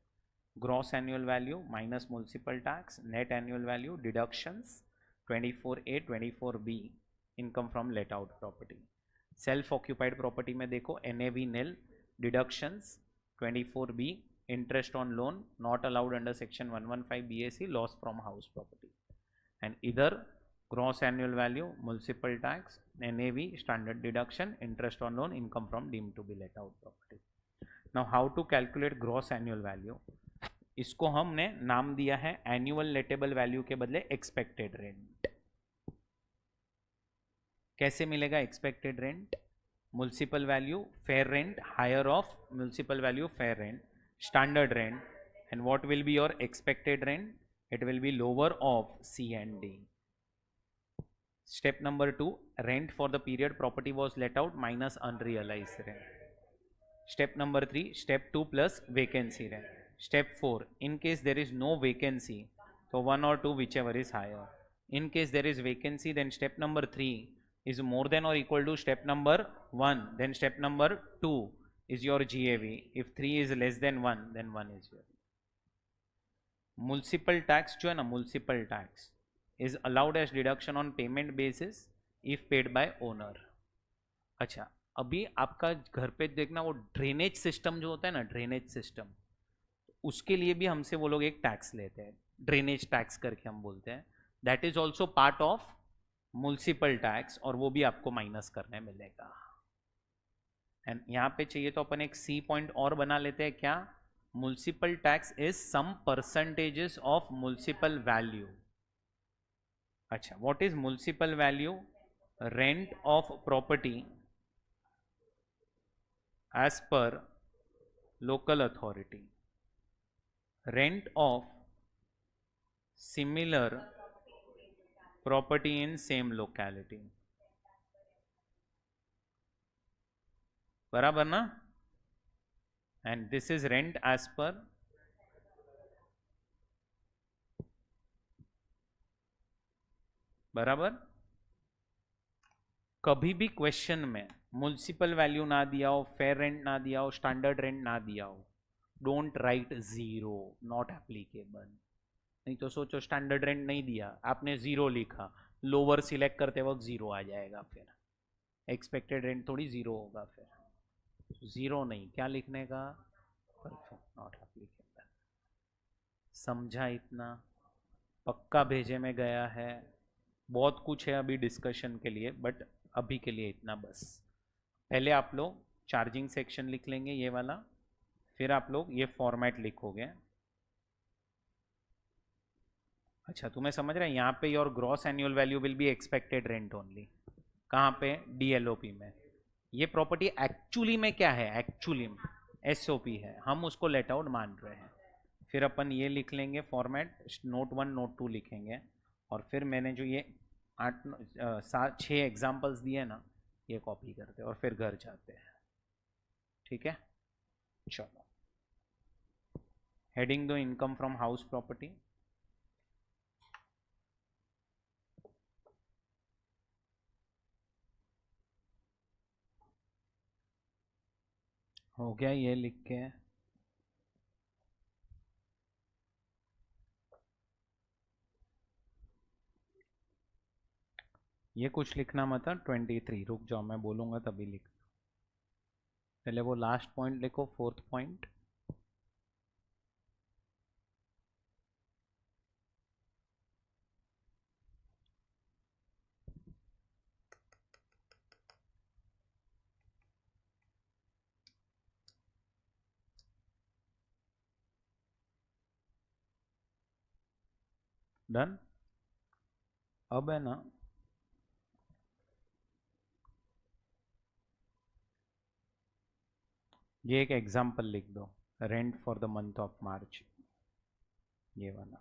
gross annual value minus municipal tax, net annual value, deductions, 24A 24B income from let out property. Self occupied property में देखो NAV nil, deductions 24B, interest on loan not allowed under section 115 BAC, loss from house property. And इधर gross annual value, municipal tax, NAV, standard deduction, interest on loan, income from deemed to be let out property. Now how to calculate gross annual value? इसको हमने नाम दिया है annual lettable value के बदले expected rent। कैसे मिलेगा expected rent? municipal value fair rent higher of municipal value fair rent, standard rent, and what will be your expected rent? It will be lower of C and D. Step number 2, rent for the period property was let out minus unrealized rent. Step number 3, step 2 plus vacancy rent. Step 4, in case there is no vacancy, so 1 or 2 whichever is higher. In case there is vacancy, then step number 3 is more than or equal to step number 1, then step number 2 is your GAV. If 3 is less than 1, then 1 is your municipal tax। जो है ना municipal tax is allowed as deduction on payment basis if paid by owner। अच्छा, अभी आपका घर पे देखना वो ड्रेनेज सिस्टम जो होता है ना, ड्रेनेज सिस्टम, उसके लिए भी हमसे वो लोग एक टैक्स लेते हैं। ड्रेनेज टैक्स करके हम बोलते हैं, that is also part of municipal tax, और वो भी आपको माइनस करने मिलेगा। एंड यहाँ पे चाहिए तो अपन एक सी पॉइंट और बना लेते हैं, क्या? Municipal tax is some percentages of municipal value. अच्छा, what is municipal value? Rent of property as per local authority, rent of similar property in same locality, बराबर ना? and this is rent as per, बराबर। कभी भी question में municipal value ना दिया हो, फेयर रेंट ना दिया हो, स्टैंडर्ड रेंट ना दिया हो, don't write zero, not applicable. नहीं तो सोचो स्टैंडर्ड रेंट नहीं दिया, आपने जीरो लिखा, लोअर सिलेक्ट करते वक्त जीरो आ जाएगा, फिर एक्सपेक्टेड रेंट थोड़ी जीरो होगा, फिर जीरो नहीं, क्या लिखने का? Perfect, not applicable. समझा इतना? पक्का भेजे में गया है। बहुत कुछ है अभी डिस्कशन के लिए, बट अभी के लिए इतना बस। पहले आप लोग चार्जिंग सेक्शन लिख लेंगे ये वाला, फिर आप लोग ये फॉर्मेट लिखोगे। अच्छा, तुम्हें समझ रहे हैं? यहाँ पे your gross annual value will be expected rent only. कहाँ पे? डीएलओपी में। ये प्रॉपर्टी एक्चुअली में क्या है? एक्चुअली में एसओपी है, हम उसको लेट आउट मान रहे हैं। फिर अपन ये लिख लेंगे फॉर्मेट, नोट 1 नोट 2 लिखेंगे, और फिर मैंने जो ये 6 एग्जाम्पल्स दिए ना, ये कॉपी करते हैं और फिर घर जाते हैं। ठीक है, चलो। हेडिंग दो, इनकम फ्रॉम हाउस प्रॉपर्टी। हो गया, ये लिख के। ये कुछ लिखना मत, 23, रुक जाओ, मैं बोलूँगा तभी लिख। पहले वो लास्ट पॉइंट लिखो, 4th पॉइंट। डन। अब है ना, ये एक एग्जाम्पल लिख दो, rent for the month of March, ये वाला।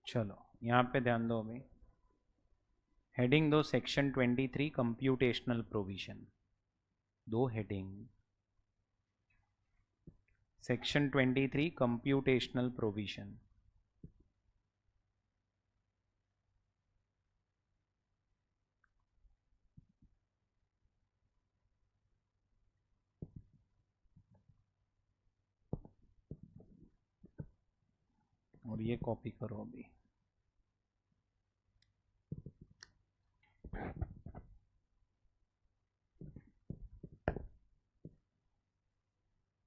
चलो यहाँ पे ध्यान दो अभी। हेडिंग दो सेक्शन 23 कंप्यूटेशनल प्रोविजन, दो हेडिंग। Section 23 computational provision. और ये कॉपी करो अभी।